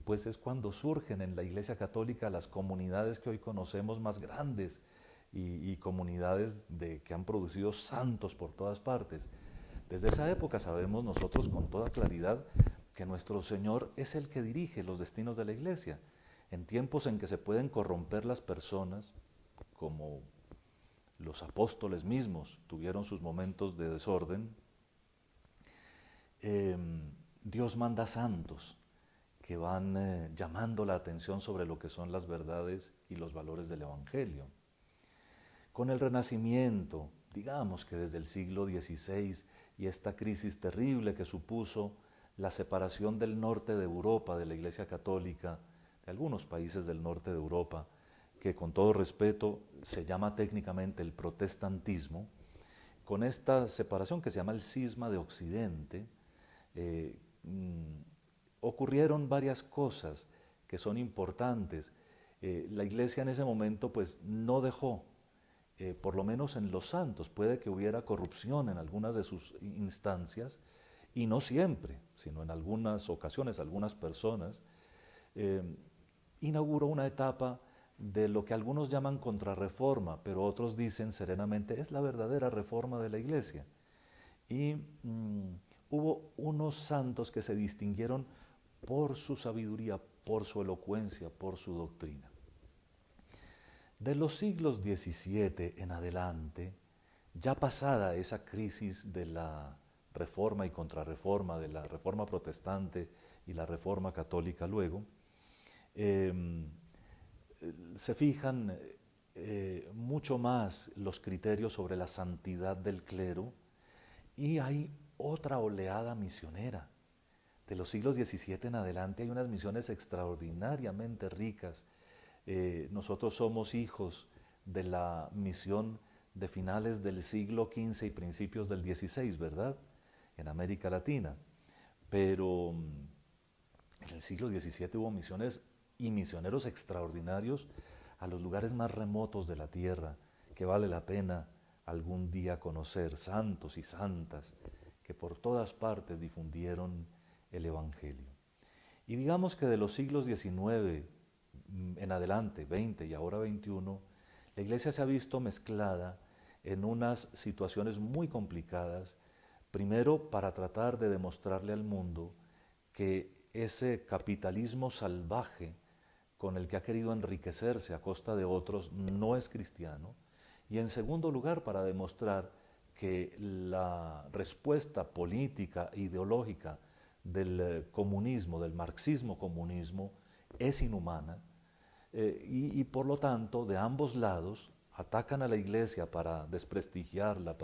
pues es cuando surgen en la Iglesia Católica las comunidades que hoy conocemos más grandes y comunidades que han producido santos por todas partes. Desde esa época sabemos nosotros con toda claridad que nuestro Señor es el que dirige los destinos de la Iglesia. En tiempos en que se pueden corromper las personas, como los apóstoles mismos tuvieron sus momentos de desorden, Dios manda santos que van llamando la atención sobre lo que son las verdades y los valores del Evangelio. Con el Renacimiento, digamos que desde el siglo XVI y esta crisis terrible que supuso la separación del norte de Europa de la Iglesia Católica, de algunos países del norte de Europa, que con todo respeto se llama técnicamente el protestantismo, con esta separación que se llama el cisma de Occidente, ocurrieron varias cosas que son importantes. La Iglesia en ese momento pues no dejó, por lo menos en los santos, puede que hubiera corrupción en algunas de sus instancias, y no siempre, sino en algunas ocasiones, algunas personas, inauguró una etapa de lo que algunos llaman contrarreforma, pero otros dicen serenamente es la verdadera reforma de la Iglesia. Y hubo unos santos que se distinguieron por su sabiduría, por su elocuencia, por su doctrina. De los siglos XVII en adelante, ya pasada esa crisis de la reforma y contrarreforma, de la reforma protestante y la reforma católica luego, se fijan mucho más los criterios sobre la santidad del clero y hay otra oleada misionera. De los siglos XVII en adelante hay unas misiones extraordinariamente ricas. Nosotros somos hijos de la misión de finales del siglo XV y principios del XVI, ¿verdad? En América Latina. Pero en el siglo XVII hubo misiones y misioneros extraordinarios a los lugares más remotos de la tierra, que vale la pena algún día conocer, santos y santas, que por todas partes difundieron el Evangelio. Y digamos que de los siglos XIX en adelante, 20 y ahora 21, la Iglesia se ha visto mezclada en unas situaciones muy complicadas, primero para tratar de demostrarle al mundo que ese capitalismo salvaje con el que ha querido enriquecerse a costa de otros no es cristiano, y en segundo lugar para demostrar que la respuesta política e ideológica del comunismo, del marxismo-comunismo, es inhumana, y por lo tanto de ambos lados atacan a la Iglesia para desprestigiarla,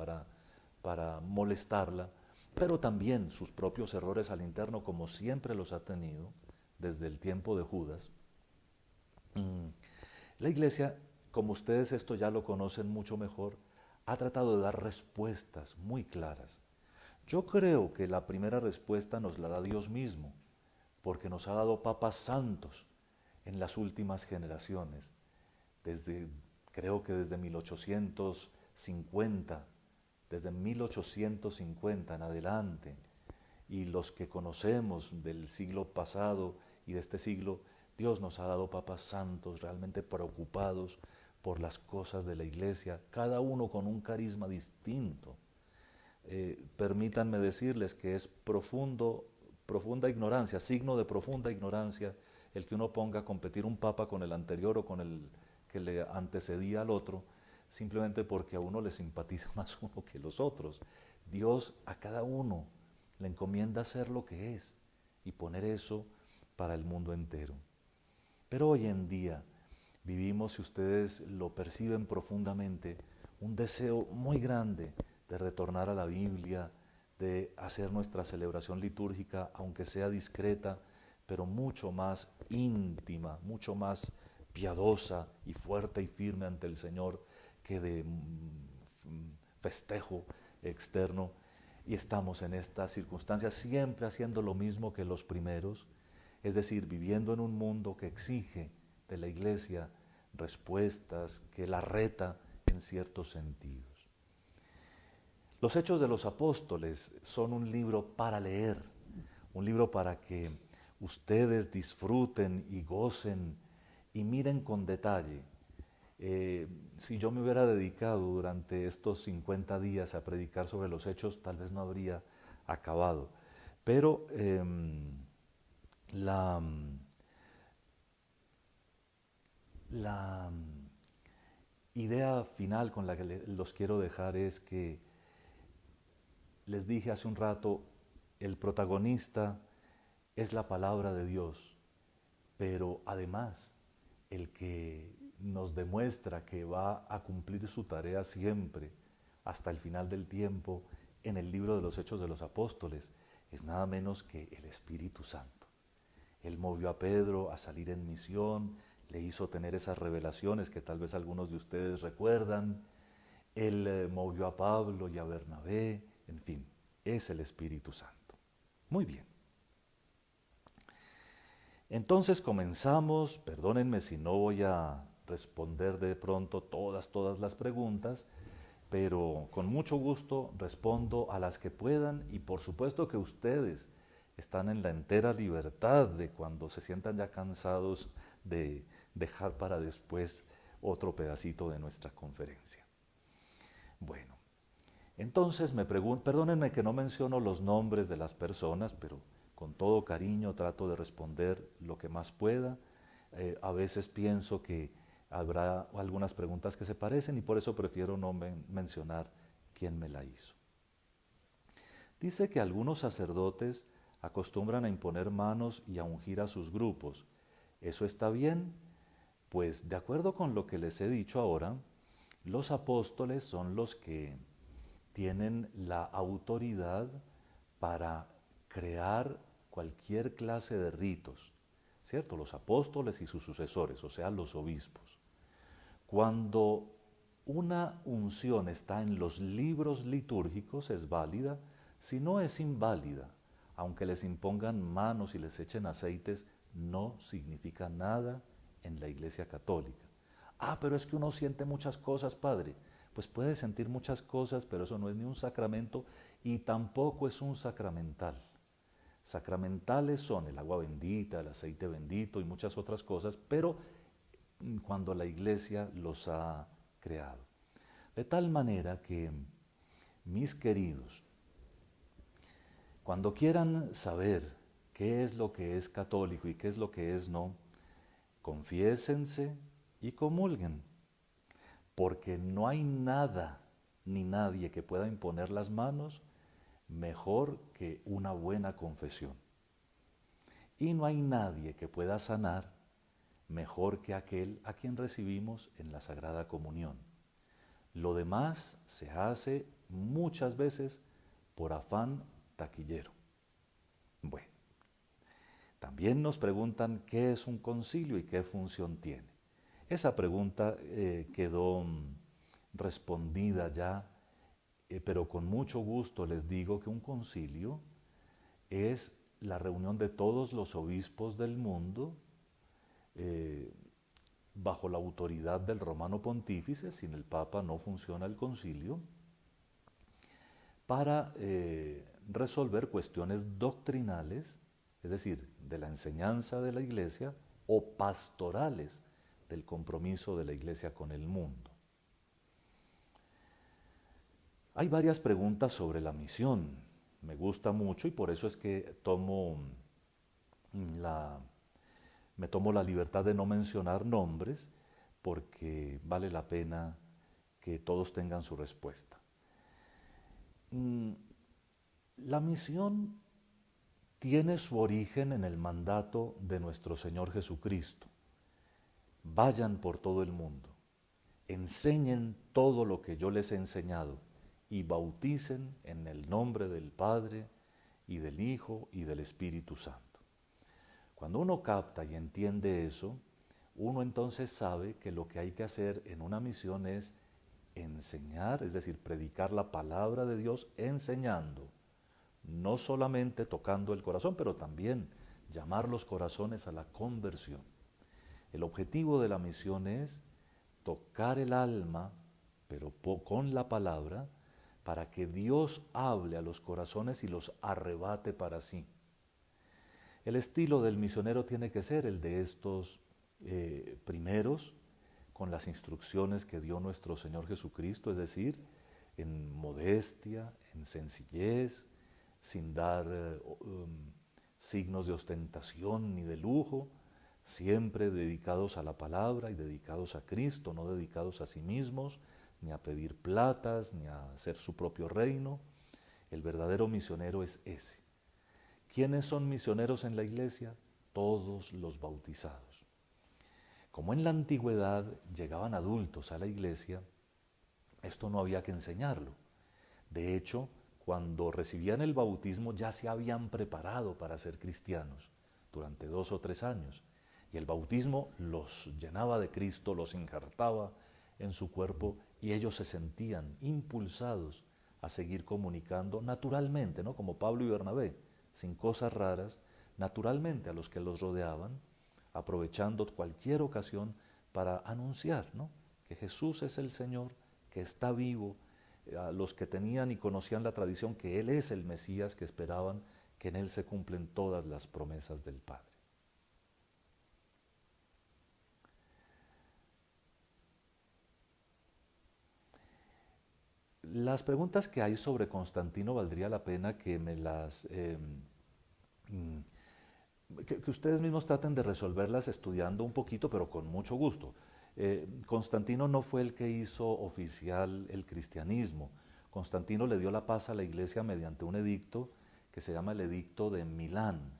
para molestarla, pero también sus propios errores al interno, como siempre los ha tenido desde el tiempo de Judas. La Iglesia, como ustedes esto ya lo conocen mucho mejor, ha tratado de dar respuestas muy claras. Yo creo que la primera respuesta nos la da Dios mismo, porque nos ha dado papas santos en las últimas generaciones, creo que desde 1850, desde 1850 en adelante, y los que conocemos del siglo pasado y de este siglo, Dios nos ha dado papas santos realmente preocupados por las cosas de la Iglesia, cada uno con un carisma distinto. Permítanme decirles que es profunda ignorancia, signo de profunda ignorancia, el que uno ponga a competir un papa con el anterior o con el que le antecedía al otro, simplemente porque a uno le simpatiza más uno que los otros. Dios a cada uno le encomienda ser lo que es y poner eso para el mundo entero. Pero hoy en día vivimos, si ustedes lo perciben profundamente, un deseo muy grande de retornar a la Biblia, de hacer nuestra celebración litúrgica, aunque sea discreta, pero mucho más íntima, mucho más piadosa y fuerte y firme ante el Señor que de festejo externo. Y estamos en estas circunstancias siempre haciendo lo mismo que los primeros, es decir, viviendo en un mundo que exige de la Iglesia respuestas, que la reta en ciertos sentidos. Los Hechos de los Apóstoles son un libro para leer, un libro para que ustedes disfruten y gocen y miren con detalle. Si yo me hubiera dedicado durante estos 50 días a predicar sobre los Hechos, tal vez no habría acabado. Pero la idea final con la que los quiero dejar es que les dije hace un rato, el protagonista es la palabra de Dios, pero además el que nos demuestra que va a cumplir su tarea siempre hasta el final del tiempo en el libro de los Hechos de los Apóstoles es nada menos que el Espíritu Santo. Él movió a Pedro a salir en misión, le hizo tener esas revelaciones que tal vez algunos de ustedes recuerdan. Él movió a Pablo y a Bernabé, en fin, es el Espíritu Santo. Muy bien. Entonces comenzamos, perdónenme si no voy a responder de pronto todas las preguntas, pero con mucho gusto respondo a las que puedan y por supuesto que ustedes están en la entera libertad de cuando se sientan ya cansados de dejar para después otro pedacito de nuestra conferencia. Bueno, entonces me pregunto, perdónenme que no menciono los nombres de las personas, pero con todo cariño trato de responder lo que más pueda. A veces pienso que habrá algunas preguntas que se parecen y por eso prefiero no mencionar quién me la hizo. Dice que algunos sacerdotes acostumbran a imponer manos y a ungir a sus grupos. ¿Eso está bien? Pues de acuerdo con lo que les he dicho ahora, los apóstoles son los que tienen la autoridad para crear cualquier clase de ritos, ¿cierto? Los apóstoles y sus sucesores, o sea, los obispos. Cuando una unción está en los libros litúrgicos es válida, si no es inválida, aunque les impongan manos y les echen aceites, no significa nada en la Iglesia Católica. Ah, pero es que uno siente muchas cosas, padre. Pues puede sentir muchas cosas, pero eso no es ni un sacramento y tampoco es un sacramental. Sacramentales son el agua bendita, el aceite bendito y muchas otras cosas, pero cuando la Iglesia los ha creado. De tal manera que, mis queridos, cuando quieran saber qué es lo que es católico y qué es lo que es no, confiésense y comulguen, porque no hay nada ni nadie que pueda imponer las manos mejor que una buena confesión. Y no hay nadie que pueda sanar mejor que aquel a quien recibimos en la Sagrada Comunión. Lo demás se hace muchas veces por afán taquillero. Bueno, también nos preguntan qué es un concilio y qué función tiene. Esa pregunta quedó respondida ya, pero con mucho gusto les digo que un concilio es la reunión de todos los obispos del mundo bajo la autoridad del romano pontífice. Sin el Papa no funciona el concilio, para resolver cuestiones doctrinales, es decir, de la enseñanza de la Iglesia, o pastorales del compromiso de la Iglesia con el mundo. Hay varias preguntas sobre la misión. Me gusta mucho y por eso es que me tomo la libertad de no mencionar nombres, porque vale la pena que todos tengan su respuesta. La misión tiene su origen en el mandato de nuestro Señor Jesucristo. Vayan por todo el mundo, enseñen todo lo que yo les he enseñado y bauticen en el nombre del Padre y del Hijo y del Espíritu Santo. Cuando uno capta y entiende eso, uno entonces sabe que lo que hay que hacer en una misión es enseñar, es decir, predicar la palabra de Dios enseñando, no solamente tocando el corazón, pero también llamar los corazones a la conversión. El objetivo de la misión es tocar el alma, pero con la palabra, para que Dios hable a los corazones y los arrebate para sí. El estilo del misionero tiene que ser el de estos primeros, con las instrucciones que dio nuestro Señor Jesucristo, es decir, en modestia, en sencillez, sin dar signos de ostentación ni de lujo, siempre dedicados a la palabra y dedicados a Cristo, no dedicados a sí mismos, ni a pedir platas, ni a hacer su propio reino. El verdadero misionero es ese. ¿Quiénes son misioneros en la iglesia? Todos los bautizados. Como en la antigüedad llegaban adultos a la iglesia, esto no había que enseñarlo. De hecho, cuando recibían el bautismo ya se habían preparado para ser cristianos durante 2 o 3 años. Y el bautismo los llenaba de Cristo, los injertaba en su cuerpo y ellos se sentían impulsados a seguir comunicando naturalmente, ¿no? Como Pablo y Bernabé, sin cosas raras, naturalmente a los que los rodeaban, aprovechando cualquier ocasión para anunciar, ¿no? Que Jesús es el Señor, que está vivo, a los que tenían y conocían la tradición que Él es el Mesías, que esperaban que en Él se cumplen todas las promesas del Padre. Las preguntas que hay sobre Constantino valdría la pena que me las... que ustedes mismos traten de resolverlas estudiando un poquito, pero con mucho gusto. Constantino no fue el que hizo oficial el cristianismo. Constantino le dio la paz a la iglesia mediante un edicto que se llama el Edicto de Milán.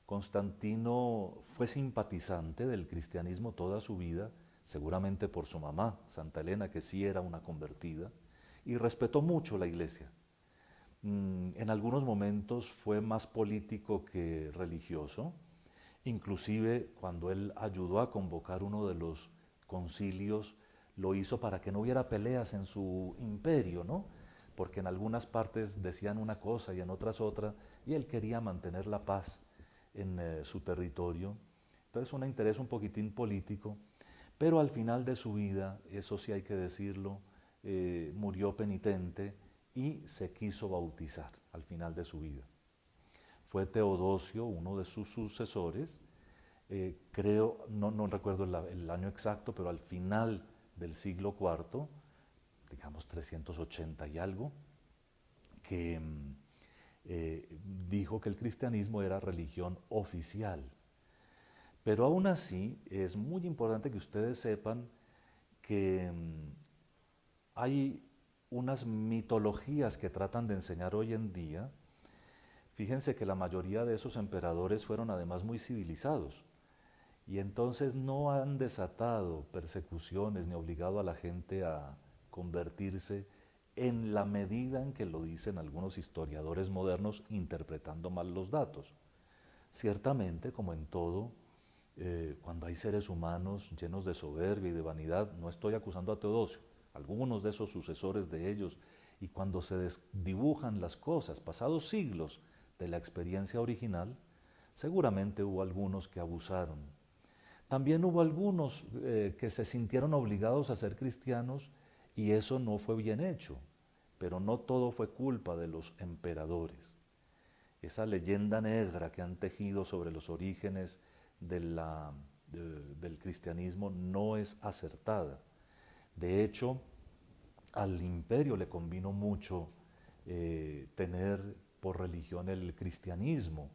Constantino fue simpatizante del cristianismo toda su vida, seguramente por su mamá, Santa Elena, que sí era una convertida, y respetó mucho la iglesia. En algunos momentos fue más político que religioso, inclusive cuando él ayudó a convocar uno de los concilios, lo hizo para que no hubiera peleas en su imperio, ¿no? Porque en algunas partes decían una cosa y en otras otra, y él quería mantener la paz en su territorio. Entonces un interés un poquitín político, pero al final de su vida, eso sí hay que decirlo, murió penitente y se quiso bautizar al final de su vida. Fue Teodosio, uno de sus sucesores, creo, no recuerdo el año exacto, pero al final del siglo IV, digamos 380 y algo, que dijo que el cristianismo era religión oficial. Pero aún así es muy importante que ustedes sepan que hay unas mitologías que tratan de enseñar hoy en día. Fíjense que la mayoría de esos emperadores fueron además muy civilizados y entonces no han desatado persecuciones ni obligado a la gente a convertirse en la medida en que lo dicen algunos historiadores modernos interpretando mal los datos. Ciertamente, como en todo, cuando hay seres humanos llenos de soberbia y de vanidad, no estoy acusando a Teodosio, algunos de esos sucesores de ellos, y cuando se desdibujan las cosas, pasados siglos de la experiencia original, seguramente hubo algunos que abusaron. También hubo algunos que se sintieron obligados a ser cristianos y eso no fue bien hecho, pero no todo fue culpa de los emperadores. Esa leyenda negra que han tejido sobre los orígenes del cristianismo no es acertada. De hecho, al imperio le convino mucho tener por religión el cristianismo,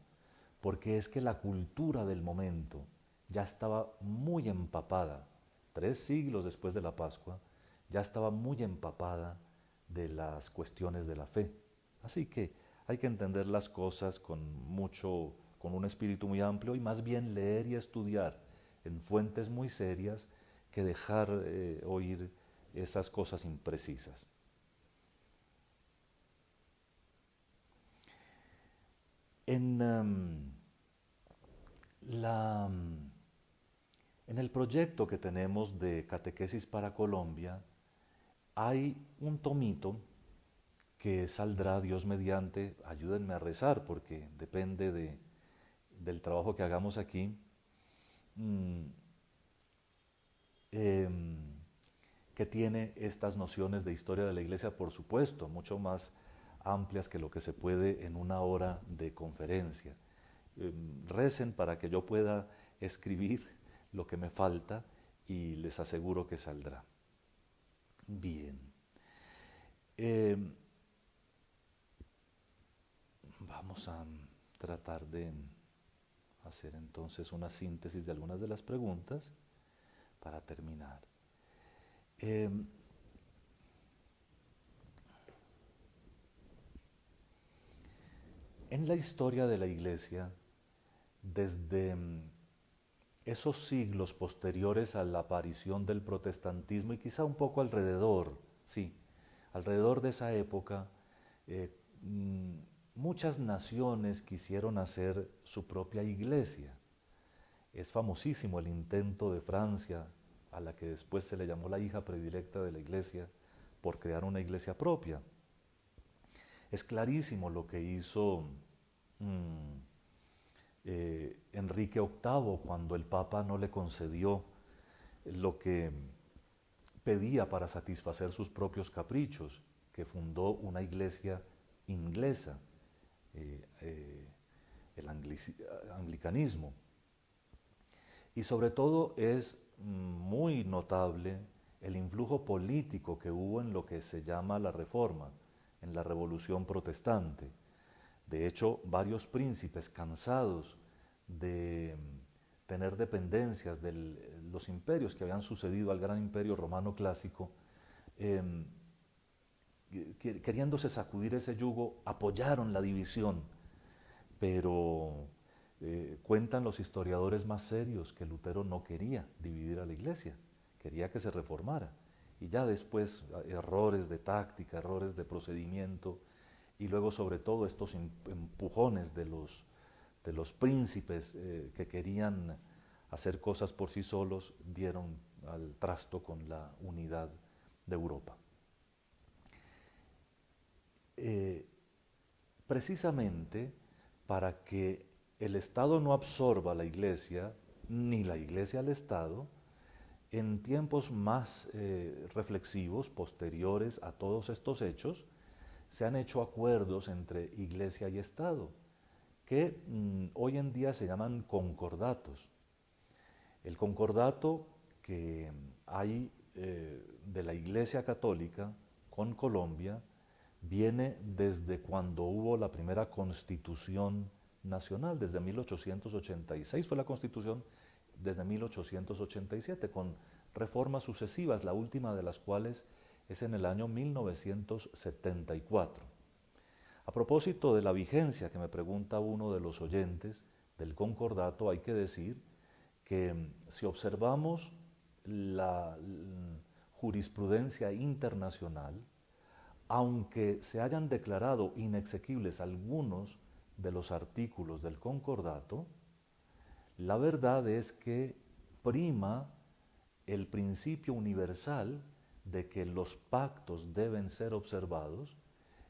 porque es que la cultura del momento ya estaba muy empapada, 3 siglos después de la Pascua, ya estaba muy empapada de las cuestiones de la fe. Así que hay que entender las cosas con un espíritu muy amplio y más bien leer y estudiar en fuentes muy serias que dejar oír esas cosas imprecisas. En, en el proyecto que tenemos de Catequesis para Colombia hay un tomito que saldrá Dios mediante, ayúdenme a rezar porque depende del trabajo que hagamos aquí, mm, em, que tiene estas nociones de historia de la iglesia, por supuesto, mucho más amplias que lo que se puede en una hora de conferencia. Recen para que yo pueda escribir lo que me falta y les aseguro que saldrá. Bien. Vamos a tratar de hacer entonces una síntesis de algunas de las preguntas para terminar. En la historia de la Iglesia, desde esos siglos posteriores a la aparición del protestantismo y quizá un poco alrededor, sí, alrededor de esa época, eh, muchas naciones quisieron hacer su propia iglesia. Es famosísimo el intento de Francia, a la que después se le llamó la hija predilecta de la iglesia, por crear una iglesia propia. Es clarísimo lo que hizo Enrique VIII cuando el Papa no le concedió lo que pedía para satisfacer sus propios caprichos, que fundó una iglesia inglesa, el anglicanismo. Y sobre todo es muy notable el influjo político que hubo en lo que se llama la Reforma, en la Revolución Protestante. De hecho, varios príncipes cansados de tener dependencias de los imperios que habían sucedido al gran imperio romano clásico, queriéndose sacudir ese yugo, apoyaron la división, pero cuentan los historiadores más serios que Lutero no quería dividir a la iglesia, quería que se reformara. Y ya después errores de táctica, errores de procedimiento, y luego sobre todo estos empujones de los príncipes que querían hacer cosas por sí solos, dieron al trasto con la unidad de Europa. Precisamente para que el Estado no absorba a la Iglesia, ni la Iglesia al Estado, en tiempos más reflexivos, posteriores a todos estos hechos, se han hecho acuerdos entre Iglesia y Estado, que hoy en día se llaman concordatos. El concordato que hay de la Iglesia Católica con Colombia viene desde cuando hubo la primera Constitución Nacional, desde 1886 fue la Constitución, desde 1887, con reformas sucesivas, la última de las cuales es en el año 1974. A propósito de la vigencia que me pregunta uno de los oyentes del concordato, hay que decir que si observamos la jurisprudencia internacional, aunque se hayan declarado inexequibles algunos de los artículos del concordato, la verdad es que prima el principio universal de que los pactos deben ser observados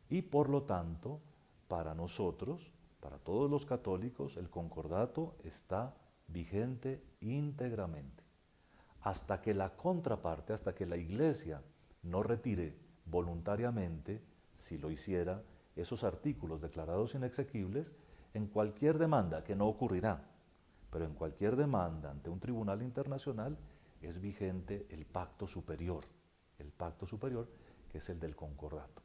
y por lo tanto, para nosotros, para todos los católicos, el concordato está vigente íntegramente. Hasta que la contraparte, hasta que la Iglesia no retire voluntariamente, si lo hiciera, esos artículos declarados inexequibles, en cualquier demanda, que no ocurrirá, pero en cualquier demanda ante un tribunal internacional es vigente el pacto superior que es el del concordato.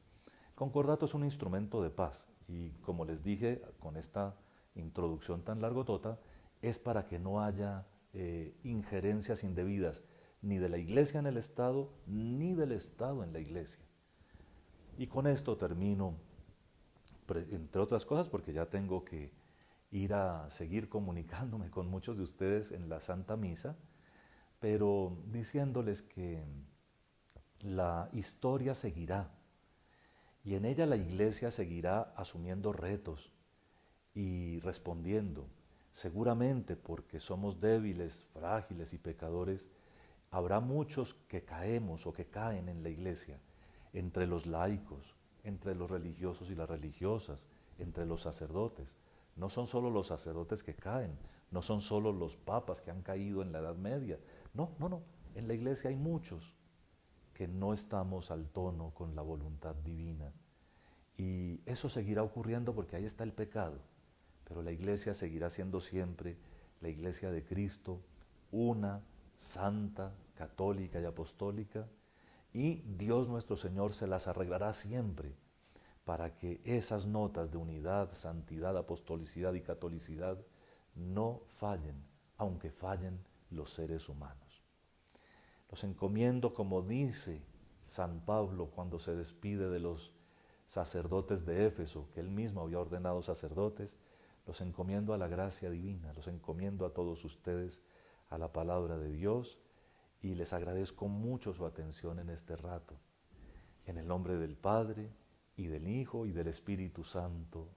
El concordato es un instrumento de paz y como les dije con esta introducción tan largotota, es para que no haya injerencias indebidas ni de la Iglesia en el Estado, ni del Estado en la Iglesia. Y con esto termino, entre otras cosas, porque ya tengo que ir a seguir comunicándome con muchos de ustedes en la Santa Misa, pero diciéndoles que la historia seguirá y en ella la Iglesia seguirá asumiendo retos y respondiendo. Seguramente porque somos débiles, frágiles y pecadores, habrá muchos que caemos o que caen en la Iglesia, entre los laicos, entre los religiosos y las religiosas, entre los sacerdotes. No son solo los sacerdotes que caen, no son solo los papas que han caído en la Edad Media. No. En la Iglesia hay muchos que no estamos al tono con la voluntad divina. Y eso seguirá ocurriendo porque ahí está el pecado. Pero la Iglesia seguirá siendo siempre la Iglesia de Cristo, una, santa, católica y apostólica, y Dios nuestro Señor se las arreglará siempre para que esas notas de unidad, santidad, apostolicidad y catolicidad no fallen, aunque fallen los seres humanos. Los encomiendo, como dice San Pablo cuando se despide de los sacerdotes de Éfeso, que él mismo había ordenado sacerdotes, los encomiendo a la gracia divina, los encomiendo a todos ustedes a la palabra de Dios y les agradezco mucho su atención en este rato. En el nombre del Padre, y del Hijo, y del Espíritu Santo.